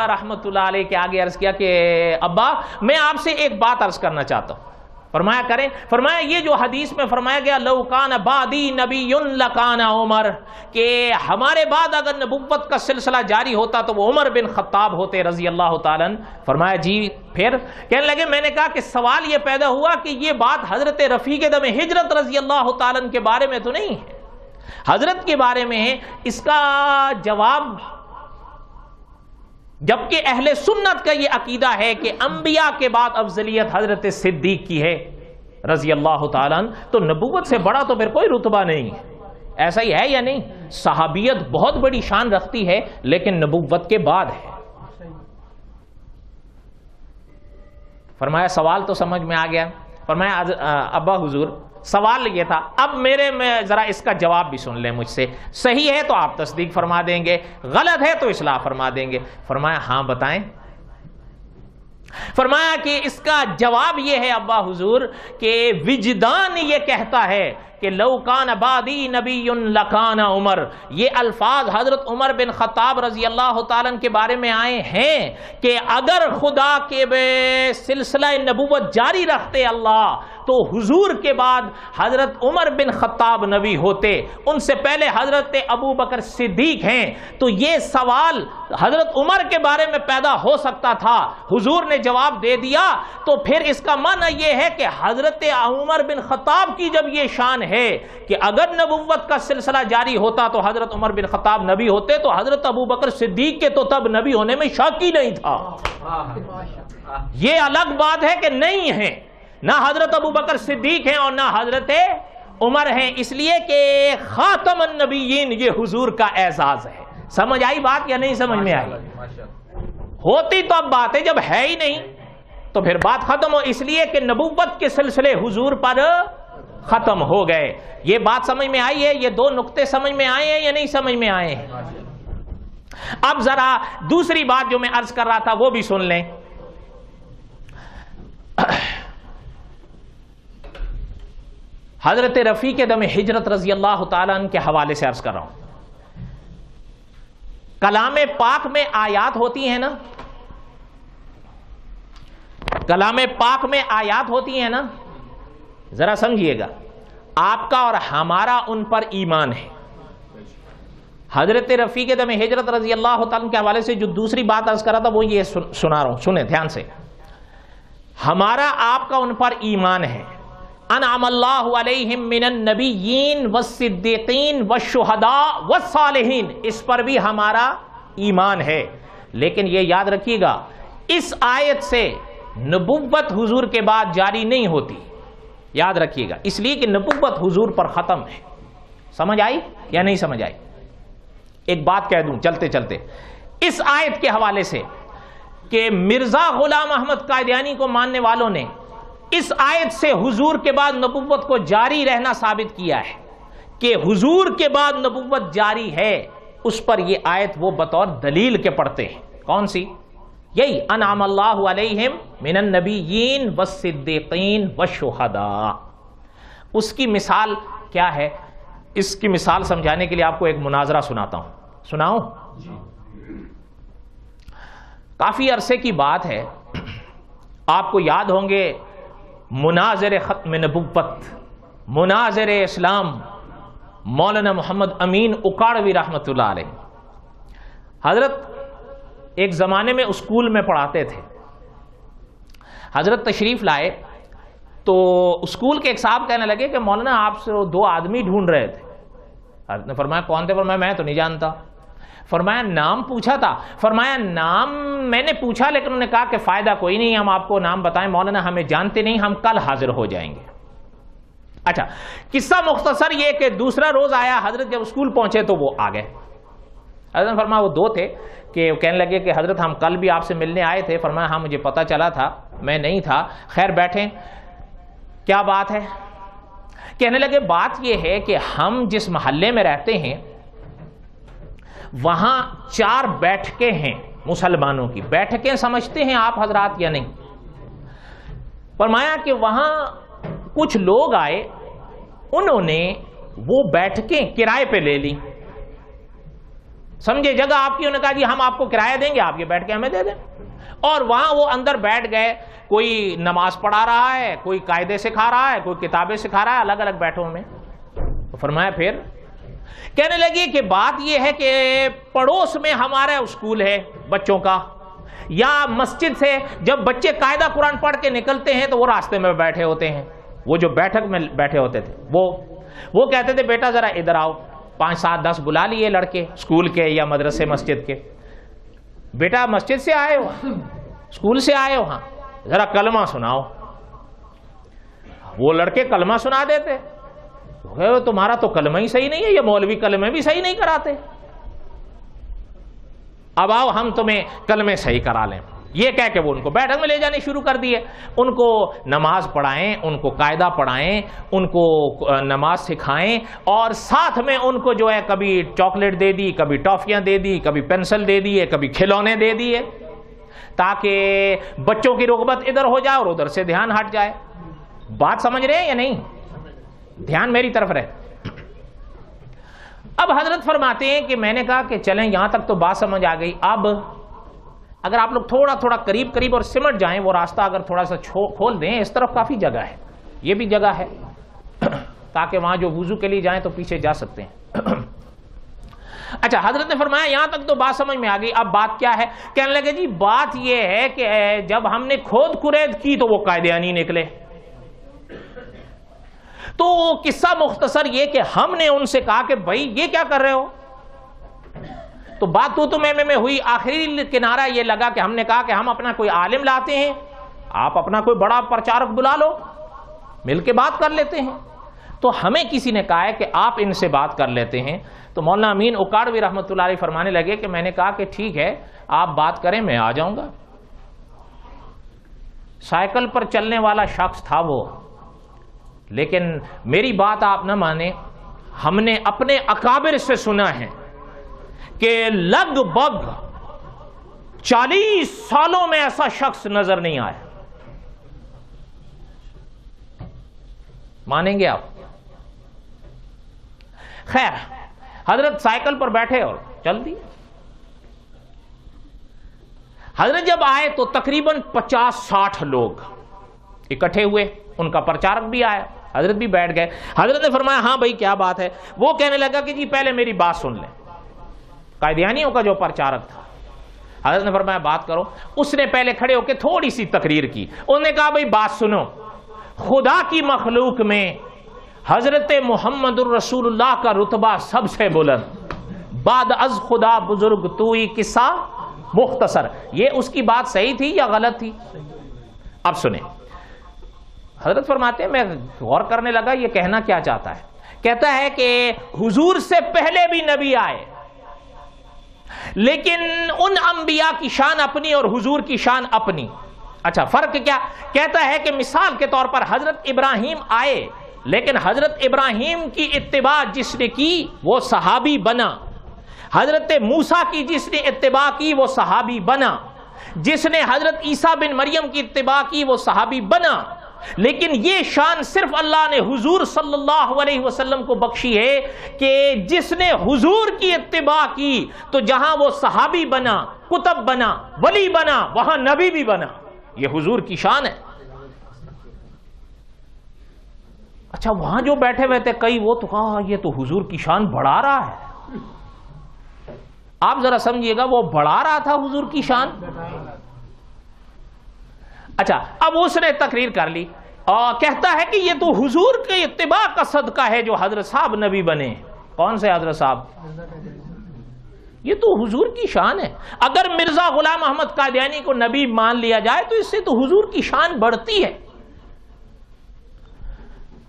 رحمت اللہ علیہ کے آگے عرض کیا کہ ابا میں آپ سے ایک بات عرض کرنا چاہتا ہوں. فرمایا کریں. فرمایا یہ جو حدیث میں فرمایا گیا لو کان بعدی نبی لکان عمر، کہ ہمارے بعد اگر نبوت کا سلسلہ جاری ہوتا تو وہ عمر بن خطاب ہوتے رضی اللہ تعالیٰ. فرمایا جی پھر کہنے لگے میں نے کہا کہ سوال یہ پیدا ہوا کہ یہ بات حضرت رفیق دم ہجرت رضی اللہ تعالیٰ کے بارے میں تو نہیں ہے، حضرت کے بارے میں ہے. اس کا جواب، جبکہ اہل سنت کا یہ عقیدہ ہے کہ انبیاء کے بعد افضلیت حضرت صدیق کی ہے رضی اللہ تعالیٰ، تو نبوت سے بڑا تو پھر کوئی رتبہ نہیں ہے. ایسا ہی ہے یا نہیں؟ صحابیت بہت بڑی شان رکھتی ہے لیکن نبوت کے بعد ہے. فرمایا سوال تو سمجھ میں آ گیا. فرمایا ابا حضور سوال یہ تھا، اب میرے میں ذرا اس کا جواب بھی سن لیں مجھ سے، صحیح ہے تو آپ تصدیق فرما دیں گے، غلط ہے تو اصلاح فرما دیں گے. فرمایا ہاں بتائیں. فرمایا کہ اس کا جواب یہ ہے ابا حضور کہ وجدان یہ کہتا ہے کہ لو کان بعدی نبی لکان عمر، یہ الفاظ حضرت عمر بن خطاب رضی اللہ تعالیٰ کے بارے میں آئے ہیں کہ اگر خدا کے سلسلہ نبوت جاری رکھتے اللہ تو حضور کے بعد حضرت عمر بن خطاب نبی ہوتے، ان سے پہلے حضرت ابو بکر صدیق ہیں. تو یہ سوال حضرت عمر کے بارے میں پیدا ہو سکتا تھا، حضور نے جواب دے دیا، تو پھر اس کا معنی یہ ہے کہ حضرت عمر بن خطاب کی جب یہ شان ہے کہ اگر نبوت کا سلسلہ جاری ہوتا تو حضرت عمر بن خطاب نبی ہوتے، تو حضرت ابو بکر صدیق کے تو تب نبی ہونے میں شک ہی نہیں تھا. یہ الگ بات ہے کہ نہیں ہے، نہ حضرت ابو بکر صدیق ہیں اور نہ حضرت عمر ہیں، اس لیے کہ خاتم النبیین یہ حضور کا اعزاز ہے. سمجھ آئی بات یا نہیں سمجھ میں آئی؟ ہوتی تو اب بات ہے، جب ہے ہی نہیں تو پھر بات ختم ہو، اس لیے کہ نبوت کے سلسلے حضور پر ختم ہو گئے. یہ بات سمجھ میں آئی ہے؟ یہ دو نقطے سمجھ میں آئے ہیں یا نہیں سمجھ میں آئے ہیں؟ اب ذرا دوسری بات جو میں عرض کر رہا تھا وہ بھی سن لیں. حضرت رفیق دم ہجرت رضی اللہ تعالیٰ عنہ کے حوالے سے عرض کر رہا ہوں. کلام پاک میں آیات ہوتی ہیں نا، کلام پاک میں آیات ہوتی ہیں نا، ذرا سمجھیے گا، آپ کا اور ہمارا ان پر ایمان ہے. حضرت رفیق دم ہجرت رضی اللہ تعالیٰ کے حوالے سے جو دوسری بات عرض کر رہا تھا وہ یہ سنا رہا ہوں، سنیں دھیان سے. ہمارا آپ کا ان پر ایمان ہے انعم اللہ علیہم من النبیین والصدیقین والشہداء والصالحین، اس پر بھی ہمارا ایمان ہے۔ لیکن یہ یاد رکھیے گا، اس آیت سے نبوت حضور کے بعد جاری نہیں ہوتی، یاد رکھیے گا، اس لیے کہ نبوت حضور پر ختم ہے۔ سمجھ آئی یا نہیں سمجھ آئی؟ ایک بات کہہ دوں چلتے چلتے اس آیت کے حوالے سے کہ مرزا غلام احمد قادیانی کو ماننے والوں نے اس آیت سے حضور کے بعد نبوت کو جاری رہنا ثابت کیا ہے کہ حضور کے بعد نبوت جاری ہے، اس پر یہ آیت وہ بطور دلیل کے پڑھتے ہیں۔ کون سی؟ یہی انعم اللہ علیہم من النبیین والصدیقین والشہداء۔ اس کی مثال کیا ہے؟ اس کی مثال سمجھانے کے لیے آپ کو ایک مناظرہ سناتا ہوں۔ سناؤں؟ کافی عرصے کی بات ہے، آپ کو یاد ہوں گے مناظر ختم نبوت، مناظر اسلام، مولانا محمد امین اکاڑوی رحمۃ اللہ علیہ۔ حضرت ایک زمانے میں اسکول میں پڑھاتے تھے۔ حضرت تشریف لائے تو اسکول کے ایک صاحب کہنے لگے کہ مولانا آپ سے 2 آدمی ڈھونڈ رہے تھے۔ حضرت نے فرمایا کون تھے؟ فرمایا میں تو نہیں جانتا۔ فرمایا نام پوچھا تھا؟ فرمایا نام میں نے پوچھا لیکن انہوں نے کہا کہ فائدہ کوئی نہیں، ہم آپ کو نام بتائیں مولانا ہمیں جانتے نہیں، ہم کل حاضر ہو جائیں گے۔ اچھا، قصہ مختصر یہ کہ دوسرا روز آیا، حضرت جب اسکول پہنچے تو وہ آ گئے۔ حضرت نے فرمایا وہ 2 تھے کہ کہنے لگے کہ حضرت ہم کل بھی آپ سے ملنے آئے تھے۔ فرمایا ہاں مجھے پتا چلا تھا، میں نہیں تھا، خیر بیٹھیں، کیا بات ہے؟ کہنے لگے بات یہ ہے کہ ہم جس محلے میں رہتے ہیں وہاں 4 بیٹھکیں ہیں مسلمانوں کی۔ بیٹھکیں سمجھتے ہیں آپ حضرات یا نہیں؟ فرمایا کہ وہاں کچھ لوگ آئے، انہوں نے وہ بیٹھکیں کرائے پہ لے لی، سمجھے جگہ آپ کی، انہوں نے کہا جی ہم آپ کو کرایہ دیں گے، آپ یہ بیٹھ کے ہمیں دے دیں۔ اور وہاں وہ اندر بیٹھ گئے، کوئی نماز پڑھا رہا ہے، کوئی قاعدے سکھا رہا ہے، کوئی کتابیں سکھا رہا ہے، الگ الگ بیٹھوں میں۔ فرمایا پھر کہنے لگی کہ بات یہ ہے کہ پڑوس میں ہمارا اسکول ہے بچوں کا، یا مسجد سے جب بچے قاعدہ قرآن پڑھ کے نکلتے ہیں تو وہ راستے میں بیٹھے ہوتے ہیں، وہ جو بیٹھک میں بیٹھے ہوتے تھے وہ کہتے تھے بیٹا ذرا ادھر آؤ، 5 7 10 بلا لیے لڑکے اسکول کے یا مدرسے مسجد کے، بیٹا مسجد سے آئے ہو، اسکول سے آئے ہو، ہاں ذرا کلمہ سناؤ۔ وہ لڑکے کلمہ سنا دیتے، تمہارا تو کلمہ ہی صحیح نہیں ہے، یہ مولوی کلمے بھی صحیح نہیں کراتے، اب آؤ ہم تمہیں کلمے صحیح کرا لیں۔ یہ کہہ کے وہ ان کو بیٹھک میں لے جانے شروع کر دیے، ان کو نماز پڑھائیں، ان کو قاعدہ پڑھائیں، ان کو نماز سکھائیں، اور ساتھ میں ان کو جو ہے کبھی چاکلیٹ دے دی، کبھی ٹافیاں دے دی، کبھی پینسل دے دیے، کبھی کھلونے دے دیے، تاکہ بچوں کی رغبت ادھر ہو جائے اور ادھر سے دھیان ہٹ جائے۔ بات سمجھ رہے ہیں یا نہیں؟ دھیان میری طرف رہے۔ اب حضرت فرماتے ہیں کہ میں نے کہا کہ چلیں یہاں تک تو بات سمجھ آ گئی، اب اگر آپ لوگ تھوڑا تھوڑا قریب اور سمٹ جائیں، وہ راستہ اگر تھوڑا سا کھول دیں، اس طرف کافی جگہ ہے، یہ بھی جگہ ہے تاکہ وہاں جو وضو کے لیے جائیں تو پیچھے جا سکتے ہیں۔ اچھا، حضرت نے فرمایا یہاں تک تو بات سمجھ میں آ گئی، اب بات کیا ہے؟ کہنے لگے جی بات یہ ہے کہ جب ہم نے کھود کرید کی تو وہ قائدیانی نکلے۔ تو قصہ مختصر یہ کہ ہم نے ان سے کہا کہ بھائی یہ کیا کر رہے ہو؟ تو بات تو میں ہوئی، آخری کنارہ یہ لگا کہ ہم نے کہا کہ ہم اپنا کوئی عالم لاتے ہیں، آپ اپنا کوئی بڑا پرچارک بلا لو، مل کے بات کر لیتے ہیں۔ تو ہمیں کسی نے کہا ہے کہ آپ ان سے بات کر لیتے ہیں۔ تو مولانا امین اکاڑوی رحمۃ اللہ علیہ فرمانے لگے کہ میں نے کہا کہ ٹھیک ہے آپ بات کریں، میں آ جاؤں گا۔ سائیکل پر چلنے والا شخص تھا وہ، لیکن میری بات آپ نہ مانیں، ہم نے اپنے اکابر سے سنا ہے کہ لگ بھگ 40 سالوں میں ایسا شخص نظر نہیں آیا۔ مانیں گے آپ؟ خیر، حضرت سائیکل پر بیٹھے اور چل دی۔ حضرت جب آئے تو تقریباً 50-60 لوگ اکٹھے ہوئے، ان کا پرچارک بھی آیا، حضرت بھی بیٹھ گئے۔ حضرت نے فرمایا ہاں بھائی کیا بات ہے؟ وہ کہنے لگا کہ جی پہلے میری بات سن لیں، قائدیانیوں کا جو پرچارک تھا۔ حضرت نے فرمایا بات کرو۔ اس نے پہلے کھڑے ہو کے تھوڑی سی تقریر کی، انہوں نے کہا بھائی بات سنو۔ خدا کی مخلوق میں حضرت محمد الرسول اللہ کا رتبہ سب سے بلند، بعد از خدا بزرگ توئی قصہ مختصر۔ یہ اس کی بات صحیح تھی یا غلط تھی؟ اب سنیں، حضرت فرماتے ہیں میں غور کرنے لگا یہ کہنا کیا چاہتا ہے۔ کہتا ہے کہ حضور سے پہلے بھی نبی آئے، لیکن ان انبیاء کی شان اپنی اور حضور کی شان اپنی۔ اچھا، فرق کیا؟ کہتا ہے کہ مثال کے طور پر حضرت ابراہیم آئے، لیکن حضرت ابراہیم کی اتباع جس نے کی وہ صحابی بنا، حضرت موسیٰ کی جس نے اتباع کی وہ صحابی بنا، جس نے حضرت عیسیٰ بن مریم کی اتباع کی وہ صحابی بنا۔ لیکن یہ شان صرف اللہ نے حضور صلی اللہ علیہ وسلم کو بخشی ہے کہ جس نے حضور کی اتباع کی تو جہاں وہ صحابی بنا، کتب بنا، ولی بنا، وہاں نبی بھی بنا۔ یہ حضور کی شان ہے۔ اچھا، وہاں جو بیٹھے ہوئے تھے کئی، وہ تو کہا یہ تو حضور کی شان بڑھا رہا ہے۔ آپ ذرا سمجھیے گا، وہ بڑھا رہا تھا حضور کی شان۔ اچھا، اب اس نے تقریر کر لی اور کہتا ہے کہ یہ تو حضور کے اتباع کا صدقہ ہے جو حضرت صاحب نبی بنے۔ کون سے حضرت صاحب؟ یہ تو حضور کی شان ہے۔ اگر مرزا غلام احمد قادیانی کو نبی مان لیا جائے تو اس سے تو حضور کی شان بڑھتی ہے۔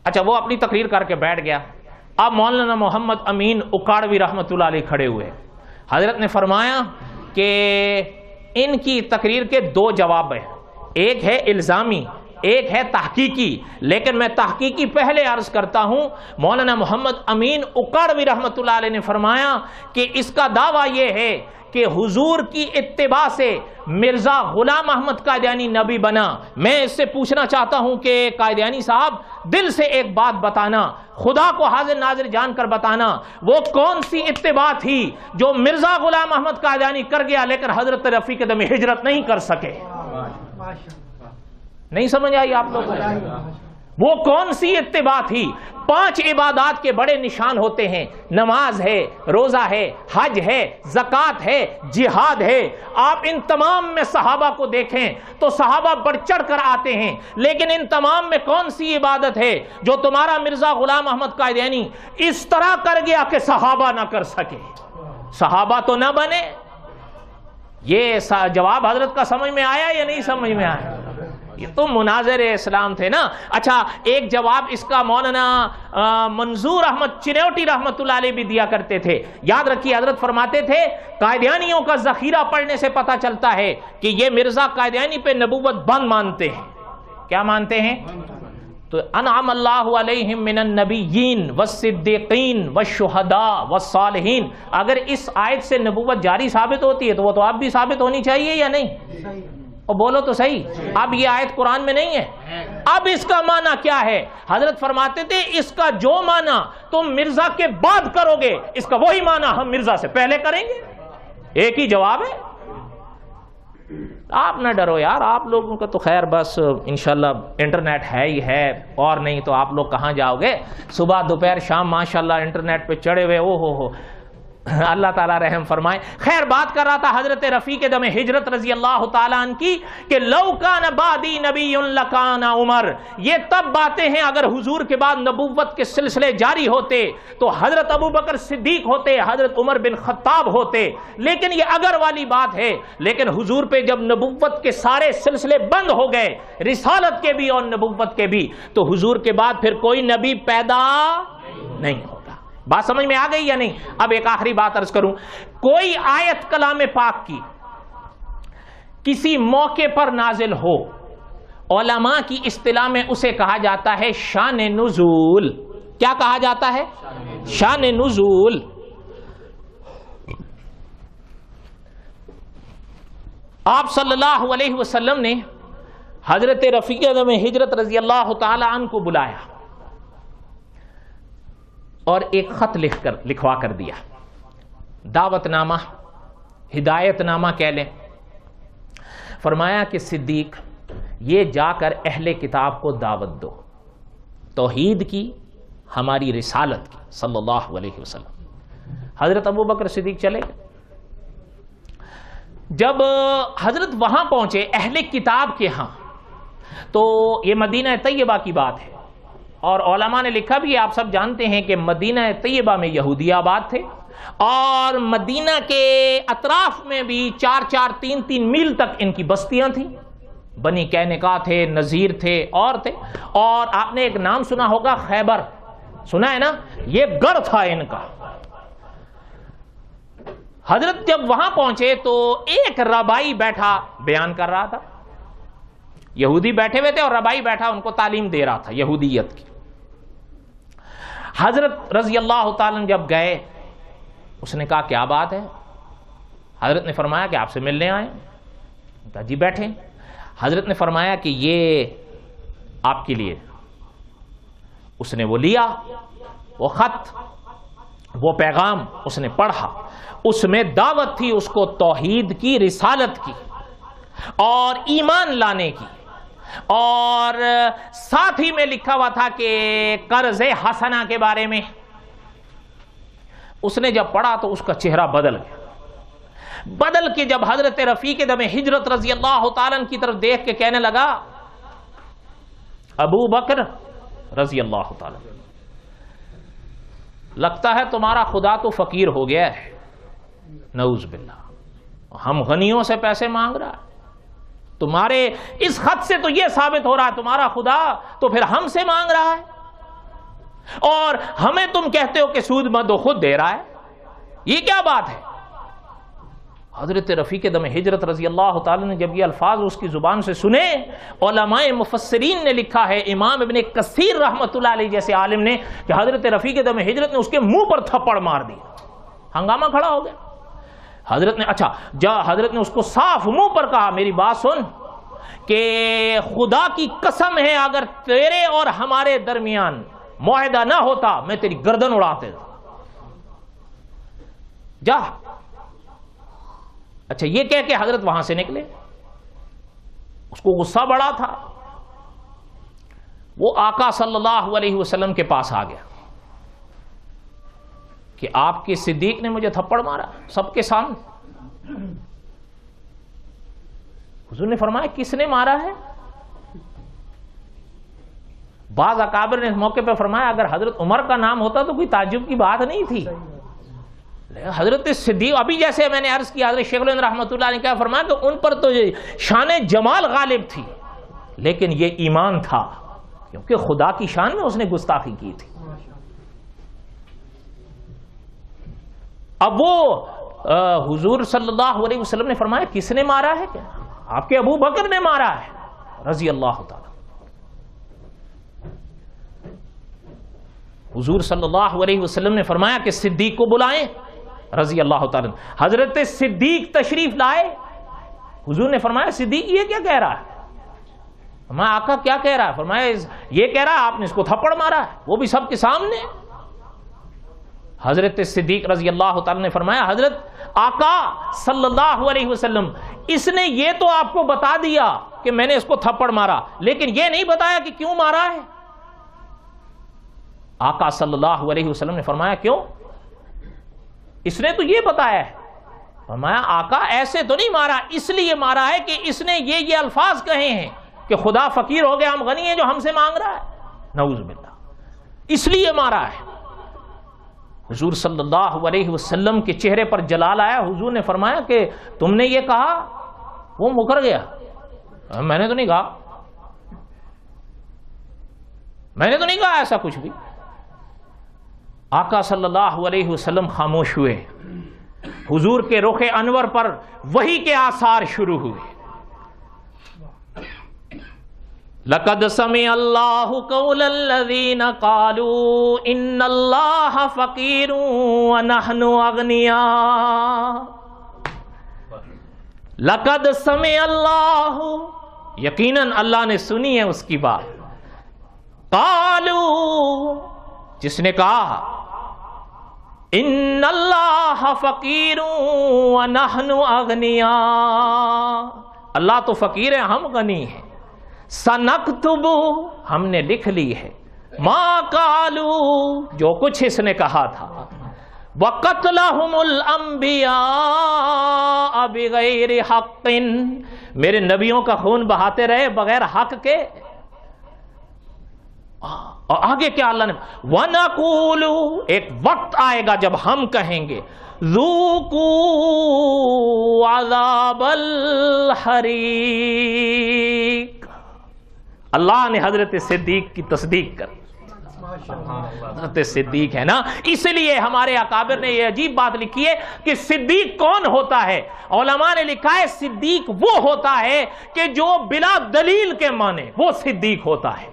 اچھا، وہ اپنی تقریر کر کے بیٹھ گیا۔ اب مولانا محمد امین اکاڑوی رحمۃ اللہ علیہ کھڑے ہوئے۔ حضرت نے فرمایا کہ ان کی تقریر کے دو جواب ہیں، ایک ہے الزامی، ایک ہے تحقیقی، لیکن میں تحقیقی پہلے عرض کرتا ہوں۔ مولانا محمد امین اکاڑوی رحمۃ اللہ علیہ نے فرمایا کہ اس کا دعویٰ یہ ہے کہ حضور کی اتباع سے مرزا غلام احمد قادیانی نبی بنا۔ میں اس سے پوچھنا چاہتا ہوں کہ قادیانی صاحب دل سے ایک بات بتانا، خدا کو حاضر ناظر جان کر بتانا، وہ کون سی اتباع تھی جو مرزا غلام احمد قادیانی کر گیا لیکن حضرت رفیع قدم ہجرت نہیں کر سکے؟ نہیں سمجھ آئی آپ لوگوں کو؟ وہ کون سی اتباع تھی؟ 5 عبادات کے بڑے نشان ہوتے ہیں، نماز ہے، روزہ ہے، حج ہے، زکوٰۃ ہے، جہاد ہے۔ آپ ان تمام میں صحابہ کو دیکھیں تو صحابہ بڑھ چڑھ کر آتے ہیں، لیکن ان تمام میں کون سی عبادت ہے جو تمہارا مرزا غلام احمد قادیانی اس طرح کر گیا کہ صحابہ نہ کر سکے؟ صحابہ تو نہ بنے۔ یہ جواب حضرت کا سمجھ میں آیا یا نہیں سمجھ میں آیا؟ یہ تو مناظر اسلام تھے نا۔ اچھا، ایک جواب اس کا مولانا منظور احمد چنوٹی رحمت اللہ علیہ بھی دیا کرتے تھے۔ یاد رکھیے، حضرت فرماتے تھے قادیانیوں کا ذخیرہ پڑھنے سے پتہ چلتا ہے کہ یہ مرزا قادیانی پہ نبوت بند مانتے ہیں۔ کیا مانتے ہیں؟ تو انعم اللہ علیہم من النبیین والصدیقین والشہداء والصالحین۔ اگر اس آیت سے نبوت جاری ثابت ہوتی ہے تو وہ تو اب بھی ثابت ہونی چاہیے یا نہیں؟ اور بولو تو صحیح، اب یہ آیت قرآن میں نہیں ہے۔ اب اس کا معنی کیا ہے؟ حضرت فرماتے تھے اس کا جو معنی تم مرزا کے بعد کرو گے، اس کا وہی معنی ہم مرزا سے پہلے کریں گے۔ ایک ہی جواب ہے۔ آپ نہ ڈرو یار، آپ لوگوں کا تو خیر بس انشاءاللہ انٹرنیٹ ہے ہی ہے، اور نہیں تو آپ لوگ کہاں جاؤ گے؟ صبح دوپہر شام ماشاءاللہ انٹرنیٹ پہ چڑھے ہوئے، او ہو اللہ تعالیٰ رحم فرمائے۔ خیر، بات کر رہا تھا حضرت رفیع دم ہجرت رضی اللہ تعالیٰ عنہ کی کہ لو کان بعدی نبی لکان عمر۔ یہ تب باتیں ہیں اگر حضور کے بعد نبوت کے سلسلے جاری ہوتے تو حضرت ابو بکر صدیق ہوتے، حضرت عمر بن خطاب ہوتے، لیکن یہ اگر والی بات ہے۔ لیکن حضور پہ جب نبوت کے سارے سلسلے بند ہو گئے، رسالت کے بھی اور نبوت کے بھی، تو حضور کے بعد پھر کوئی نبی پیدا نہیں ہوگا۔ بات سمجھ میں آ گئی یا نہیں؟ اب ایک آخری بات عرض کروں، کوئی آیت کلام پاک کی کسی موقع پر نازل ہو، علماء کی اصطلاح میں اسے کہا جاتا ہے شان نزول۔ کیا کہا جاتا ہے؟ شان نزول۔ آپ صلی اللہ علیہ وسلم نے حضرت رفیع دم ہجرت رضی اللہ تعالی عنہ کو بلایا اور ایک خط لکھوا کر دیا، دعوت نامہ، ہدایت نامہ کہہ لیں۔ فرمایا کہ صدیق، یہ جا کر اہل کتاب کو دعوت دو توحید کی، ہماری رسالت کی صلی اللہ علیہ وسلم۔ حضرت ابو بکر صدیق چلے گئے۔ جب حضرت وہاں پہنچے اہل کتاب کے ہاں، تو یہ مدینہ طیبہ کی بات ہے، اور علماء نے لکھا بھی، آپ سب جانتے ہیں کہ مدینہ طیبہ میں یہودی آباد تھے، اور مدینہ کے اطراف میں بھی 4-4 3-3 میل تک ان کی بستیاں تھیں، بنی قینقاع تھے، نذیر تھے، اور تھے. اور آپ نے ایک نام سنا ہوگا، خیبر، سنا ہے نا، یہ گڑھ تھا ان کا. حضرت جب وہاں پہنچے تو ایک ربائی بیٹھا بیان کر رہا تھا، یہودی بیٹھے ہوئے تھے اور ربائی بیٹھا ان کو تعلیم دے رہا تھا یہودیت کی. حضرت رضی اللہ تعالیٰ جب گئے، اس نے کہا کیا بات ہے؟ حضرت نے فرمایا کہ آپ سے ملنے آئے. کہا جی بیٹھیں. حضرت نے فرمایا کہ یہ آپ کے لیے. اس نے وہ لیا، وہ خط، وہ پیغام اس نے پڑھا. اس میں دعوت تھی اس کو توحید کی، رسالت کی اور ایمان لانے کی، اور ساتھ ہی میں لکھا ہوا تھا کہ قرض حسنہ کے بارے میں. اس نے جب پڑھا تو اس کا چہرہ بدل گیا. بدل کے جب حضرت رفیق دم ہجرت رضی اللہ تعالیٰ کی طرف دیکھ کے کہنے لگا، ابو بکر رضی اللہ تعالیٰ، لگتا ہے تمہارا خدا تو فقیر ہو گیا ہے. نعوذ باللہ، ہم غنیوں سے پیسے مانگ رہا ہے. تمہارے اس خط سے تو یہ ثابت ہو رہا ہے تمہارا خدا تو پھر ہم سے مانگ رہا ہے، اور ہمیں تم کہتے ہو کہ سود مت دو، خود دے رہا ہے. یہ کیا بات ہے؟ حضرت رفیق دم ہجرت رضی اللہ تعالی نے جب یہ الفاظ اس کی زبان سے سنے، علماء مفسرین نے لکھا ہے، امام ابن کثیر رحمۃ اللہ علیہ جیسے عالم نے، کہ حضرت رفیق دم ہجرت نے اس کے منہ پر تھپڑ مار دیا. ہنگامہ کھڑا ہو گیا. حضرت نے حضرت نے اس کو صاف منہ پر کہا، میری بات سن، کہ خدا کی قسم ہے اگر تیرے اور ہمارے درمیان معاہدہ نہ ہوتا میں تیری گردن اڑاتے تھا. جا. اچھا، یہ کہہ کے حضرت وہاں سے نکلے. اس کو غصہ بڑا تھا. وہ آقا صلی اللہ علیہ وسلم کے پاس آ گیا کہ آپ کے صدیق نے مجھے تھپڑ مارا سب کے سامنے. حضور نے فرمایا کس نے مارا ہے؟ بعض اکابر نے اس موقع پہ فرمایا اگر حضرت عمر کا نام ہوتا تو کوئی تعجب کی بات نہیں تھی. حضرت صدیق، ابھی جیسے میں نے عرض کیا، حضرت شیخ الہند رحمۃ اللہ نے کیا فرمایا کہ ان پر تو شان جمال غالب تھی، لیکن یہ ایمان تھا، کیونکہ خدا کی شان میں اس نے گستاخی کی تھی. اب وہ حضور صلی اللہ علیہ وسلم نے فرمایا کس نے مارا ہے؟ کیا آپ کے ابو بکر نے مارا ہے رضی اللہ تعالی. حضور صلی اللہ علیہ وسلم نے فرمایا کہ صدیق کو بلائیں رضی اللہ تعالی. حضرت صدیق تشریف لائے. حضور نے فرمایا صدیق یہ کیا کہہ رہا ہے؟ فرمایا آقا کیا کہہ رہا ہے؟ فرمایا یہ کہہ رہا ہے آپ نے اس کو تھپڑ مارا ہے، وہ بھی سب کے سامنے. حضرت صدیق رضی اللہ تعالی نے فرمایا حضرت آقا صلی اللہ علیہ وسلم، اس نے یہ تو آپ کو بتا دیا کہ میں نے اس کو تھپڑ مارا، لیکن یہ نہیں بتایا کہ کیوں مارا ہے. آقا صلی اللہ علیہ وسلم نے فرمایا کیوں؟ اس نے تو یہ بتایا ہے. فرمایا آقا ایسے تو نہیں مارا، اس لیے مارا ہے کہ اس نے یہ الفاظ کہے ہیں کہ خدا فقیر ہو گیا، ہم غنی ہیں جو ہم سے مانگ رہا ہے. نعوذ باللہ، اس لیے مارا ہے. حضور صلی اللہ علیہ وسلم کے چہرے پر جلال آیا. حضور نے فرمایا کہ تم نے یہ کہا؟ وہ مکر گیا. میں نے تو نہیں کہا، میں نے تو نہیں کہا ایسا کچھ بھی. آقا صلی اللہ علیہ وسلم خاموش ہوئے. حضور کے رخ انور پر وحی کے آثار شروع ہوئے. لقد سمع اللہ قول الذین قالوا ان اللہ فقیر ونحن اغنیاء. لقد سمع اللہ، یقیناً اللہ نے سنی ہے اس کی بات. قالوا، جس نے کہا ان اللہ فقیر ونحن اغنیاء، اللہ تو فقیر ہے ہم غنی ہیں. سنکتب، ہم نے لکھ لی ہے، ما قالوا، جو کچھ اس نے کہا تھا. وقتلہم الانبیاء بغیر حق، میرے نبیوں کا خون بہاتے رہے بغیر حق کے. اور آگے کیا اللہ نے وَنَقُولُ ایک وقت آئے گا جب ہم کہیں گے ذُوقُوا عَذَابَ الْحَرِيقِ. اللہ نے حضرت صدیق کی تصدیق کر. حضرت صدیق ہے نا, اس لیے ہمارے اکابر نے یہ عجیب بات لکھی ہے کہ صدیق کون ہوتا ہے. علماء نے لکھا ہے صدیق وہ ہوتا ہے کہ جو بلا دلیل کے مانے, وہ صدیق ہوتا ہے.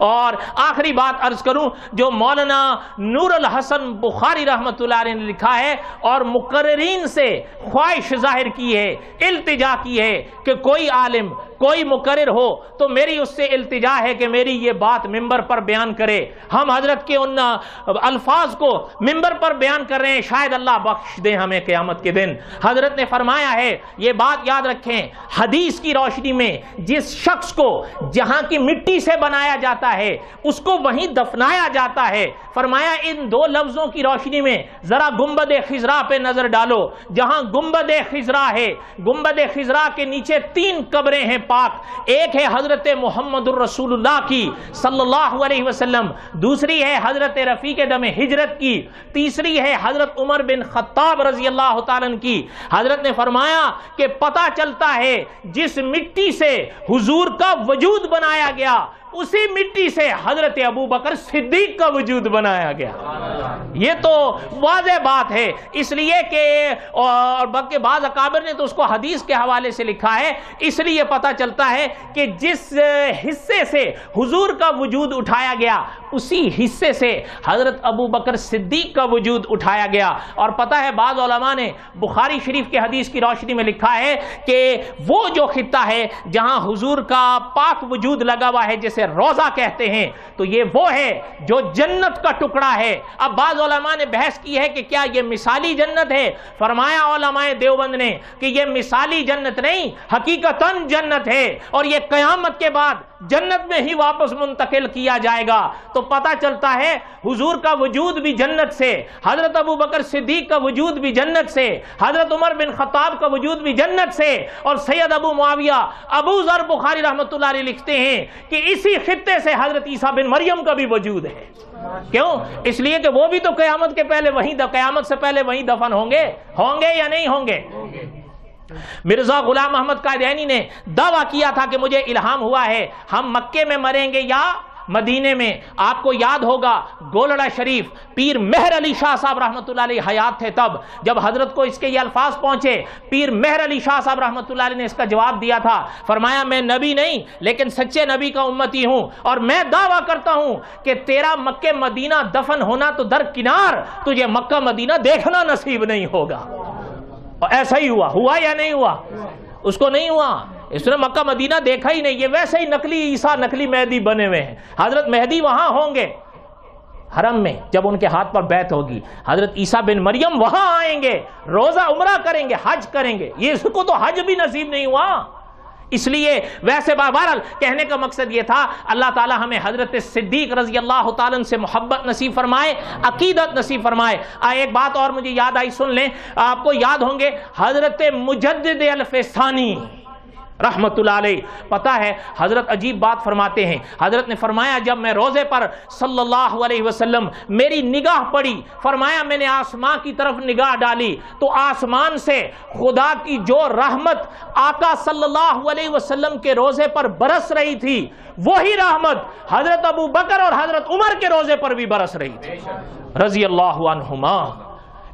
اور آخری بات عرض کروں جو مولانا نور الحسن بخاری رحمت اللہ علیہ نے لکھا ہے اور مقررین سے خواہش ظاہر کی ہے, التجا کی ہے کہ کوئی عالم کوئی مقرر ہو تو میری اس سے التجا ہے کہ میری یہ بات ممبر پر بیان کرے. ہم حضرت کے ان الفاظ کو ممبر پر بیان کر رہے ہیں, شاید اللہ بخش دے ہمیں قیامت کے دن. حضرت نے فرمایا ہے, یہ بات یاد رکھیں, حدیث کی روشنی میں جس شخص کو جہاں کی مٹی سے بنایا جاتا ہے اس کو وہیں دفنایا جاتا ہے. فرمایا ان دو لفظوں کی روشنی میں ذرا گنبد خضرا پہ نظر ڈالو. جہاں گنبد خضرا ہے, گنبد خضرا کے نیچے 3 قبریں ہیں پاک. ایک ہے حضرت محمد الرسول اللہ کی صلی اللہ علیہ وسلم, دوسری ہے حضرت رفیق دم ہجرت کی, تیسری ہے حضرت عمر بن خطاب رضی اللہ تعالیٰ عنہ کی. حضرت نے فرمایا کہ پتہ چلتا ہے جس مٹی سے حضور کا وجود بنایا گیا اسی مٹی سے حضرت ابو بکر صدیق کا وجود بنایا گیا. یہ تو واضح بات ہے, اس لیے کہ اور بلکہ بعض اکابر نے تو اس کو حدیث کے حوالے سے لکھا ہے, اس لیے پتہ چلتا ہے کہ جس حصے سے حضور کا وجود اٹھایا گیا اسی حصے سے حضرت ابو بکر صدیق کا وجود اٹھایا گیا. اور پتہ ہے بعض علماء نے بخاری شریف کے حدیث کی روشنی میں لکھا ہے کہ وہ جو خطہ ہے جہاں حضور کا پاک وجود لگا ہوا ہے جسے روضہ کہتے ہیں, تو یہ وہ ہے جو جنت کا ٹکڑا ہے. اب بعض علماء نے بحث کی ہے کہ کیا یہ مثالی جنت ہے. فرمایا علماء دیوبند نے کہ یہ مثالی جنت نہیں, حقیقتاً جنت ہے, اور یہ قیامت کے بعد جنت میں ہی واپس منتقل کیا جائے گا. تو پتہ چلتا ہے حضور کا وجود بھی جنت سے, حضرت ابو بکر صدیق کا وجود بھی جنت سے, حضرت عمر بن خطاب کا وجود بھی جنت سے, اور سید ابو معاویہ ابو ذر بخاری رحمت اللہ علیہ لکھتے ہیں کہ اسی خطے سے حضرت عیسیٰ بن مریم کا بھی وجود ہے. کیوں؟ اس لیے کہ وہ بھی تو قیامت کے پہلے قیامت سے پہلے وہیں دفن ہوں گے یا نہیں ہوں گے. مرزا غلام محمد قادیانی نے دعویٰ کیا تھا کہ مجھے الہام ہوا ہے ہم مکے میں مریں گے یا مدینے میں. آپ کو یاد ہوگا گولڑا شریف پیر مہر علی شاہ صاحب رحمۃ اللہ علیہ حیات تھے تب جب حضرت کو اس کے یہ الفاظ پہنچے, پیر مہر علی شاہ صاحب رحمۃ اللہ علیہ نے اس کا جواب دیا تھا. فرمایا میں نبی نہیں لیکن سچے نبی کا امتی ہوں, اور میں دعویٰ کرتا ہوں کہ تیرا مکہ مدینہ دفن ہونا تو درکنار, تجھے مکہ مدینہ دیکھنا نصیب نہیں ہوگا. اور ایسا ہی ہوا یا نہیں ہوا؟ اس کو نہیں ہوا, اس نے مکہ مدینہ دیکھا ہی نہیں. یہ ویسے ہی نقلی عیسیٰ نقلی مہدی بنے ہوئے ہیں. حضرت مہدی وہاں ہوں گے حرم میں جب ان کے ہاتھ پر بیعت ہوگی, حضرت عیسیٰ بن مریم وہاں آئیں گے, روزہ عمرہ کریں گے, حج کریں گے. یہ اس کو تو حج بھی نصیب نہیں ہوا. اس لیے ویسے بہرحال کہنے کا مقصد یہ تھا اللہ تعالی ہمیں حضرت صدیق رضی اللہ تعالیٰ سے محبت نصیب فرمائے, عقیدت نصیب فرمائے. ایک بات اور مجھے یاد آئی, سن لیں. آپ کو یاد ہوں گے حضرت مجدد الفسانی رحمت اللہ علیہ, پتہ ہے حضرت عجیب بات فرماتے ہیں. حضرت نے فرمایا جب میں روزے پر صلی اللہ علیہ وسلم میری نگاہ پڑی, فرمایا میں نے آسمان کی طرف نگاہ ڈالی تو آسمان سے خدا کی جو رحمت آقا صلی اللہ علیہ وسلم کے روزے پر برس رہی تھی وہی رحمت حضرت ابو بکر اور حضرت عمر کے روزے پر بھی برس رہی تھی رضی اللہ عنہما.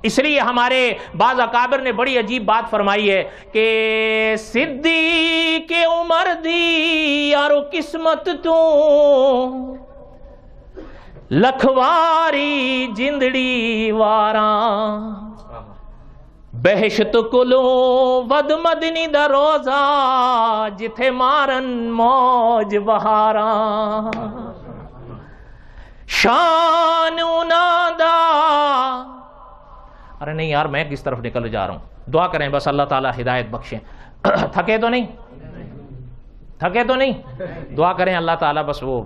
اس لیے ہمارے بعض اکابر نے بڑی عجیب بات فرمائی ہے کہ صدیق عمر دی یارو قسمت تو لکھواری جندڑی واراں بہشت کلو ود مدنی دا روزہ جتھے مارن موج بہاراں شان انہاں دا. ارے نہیں یار میں کس طرف نکل جا رہا ہوں, دعا کریں بس اللہ تعالیٰ ہدایت بخشیں. تھکے تو نہیں, دعا کریں اللہ تعالیٰ بس وہ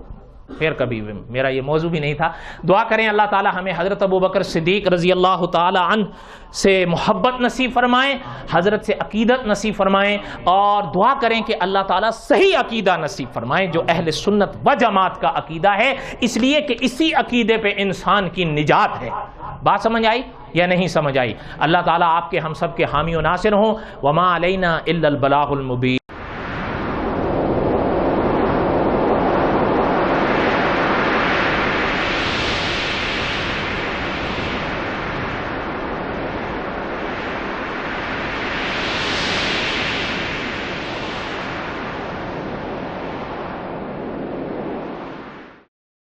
پھر کبھی میرا یہ موضوع بھی نہیں تھا. دعا کریں اللہ تعالی ہمیں حضرت ابوبکر صدیق رضی اللہ تعالی عنہ سے محبت نصیب فرمائیں, حضرت سے عقیدت نصیب فرمائیں, اور دعا کریں کہ اللہ تعالیٰ صحیح عقیدہ نصیب فرمائیں جو اہل سنت و جماعت کا عقیدہ ہے, اس لیے کہ اسی عقیدے پہ انسان کی نجات ہے. بات سمجھ آئی یا نہیں سمجھ آئی؟ اللہ تعالیٰ آپ کے ہم سب کے حامی و ناصر ہوں. وما علینا الا البلاغ المبین.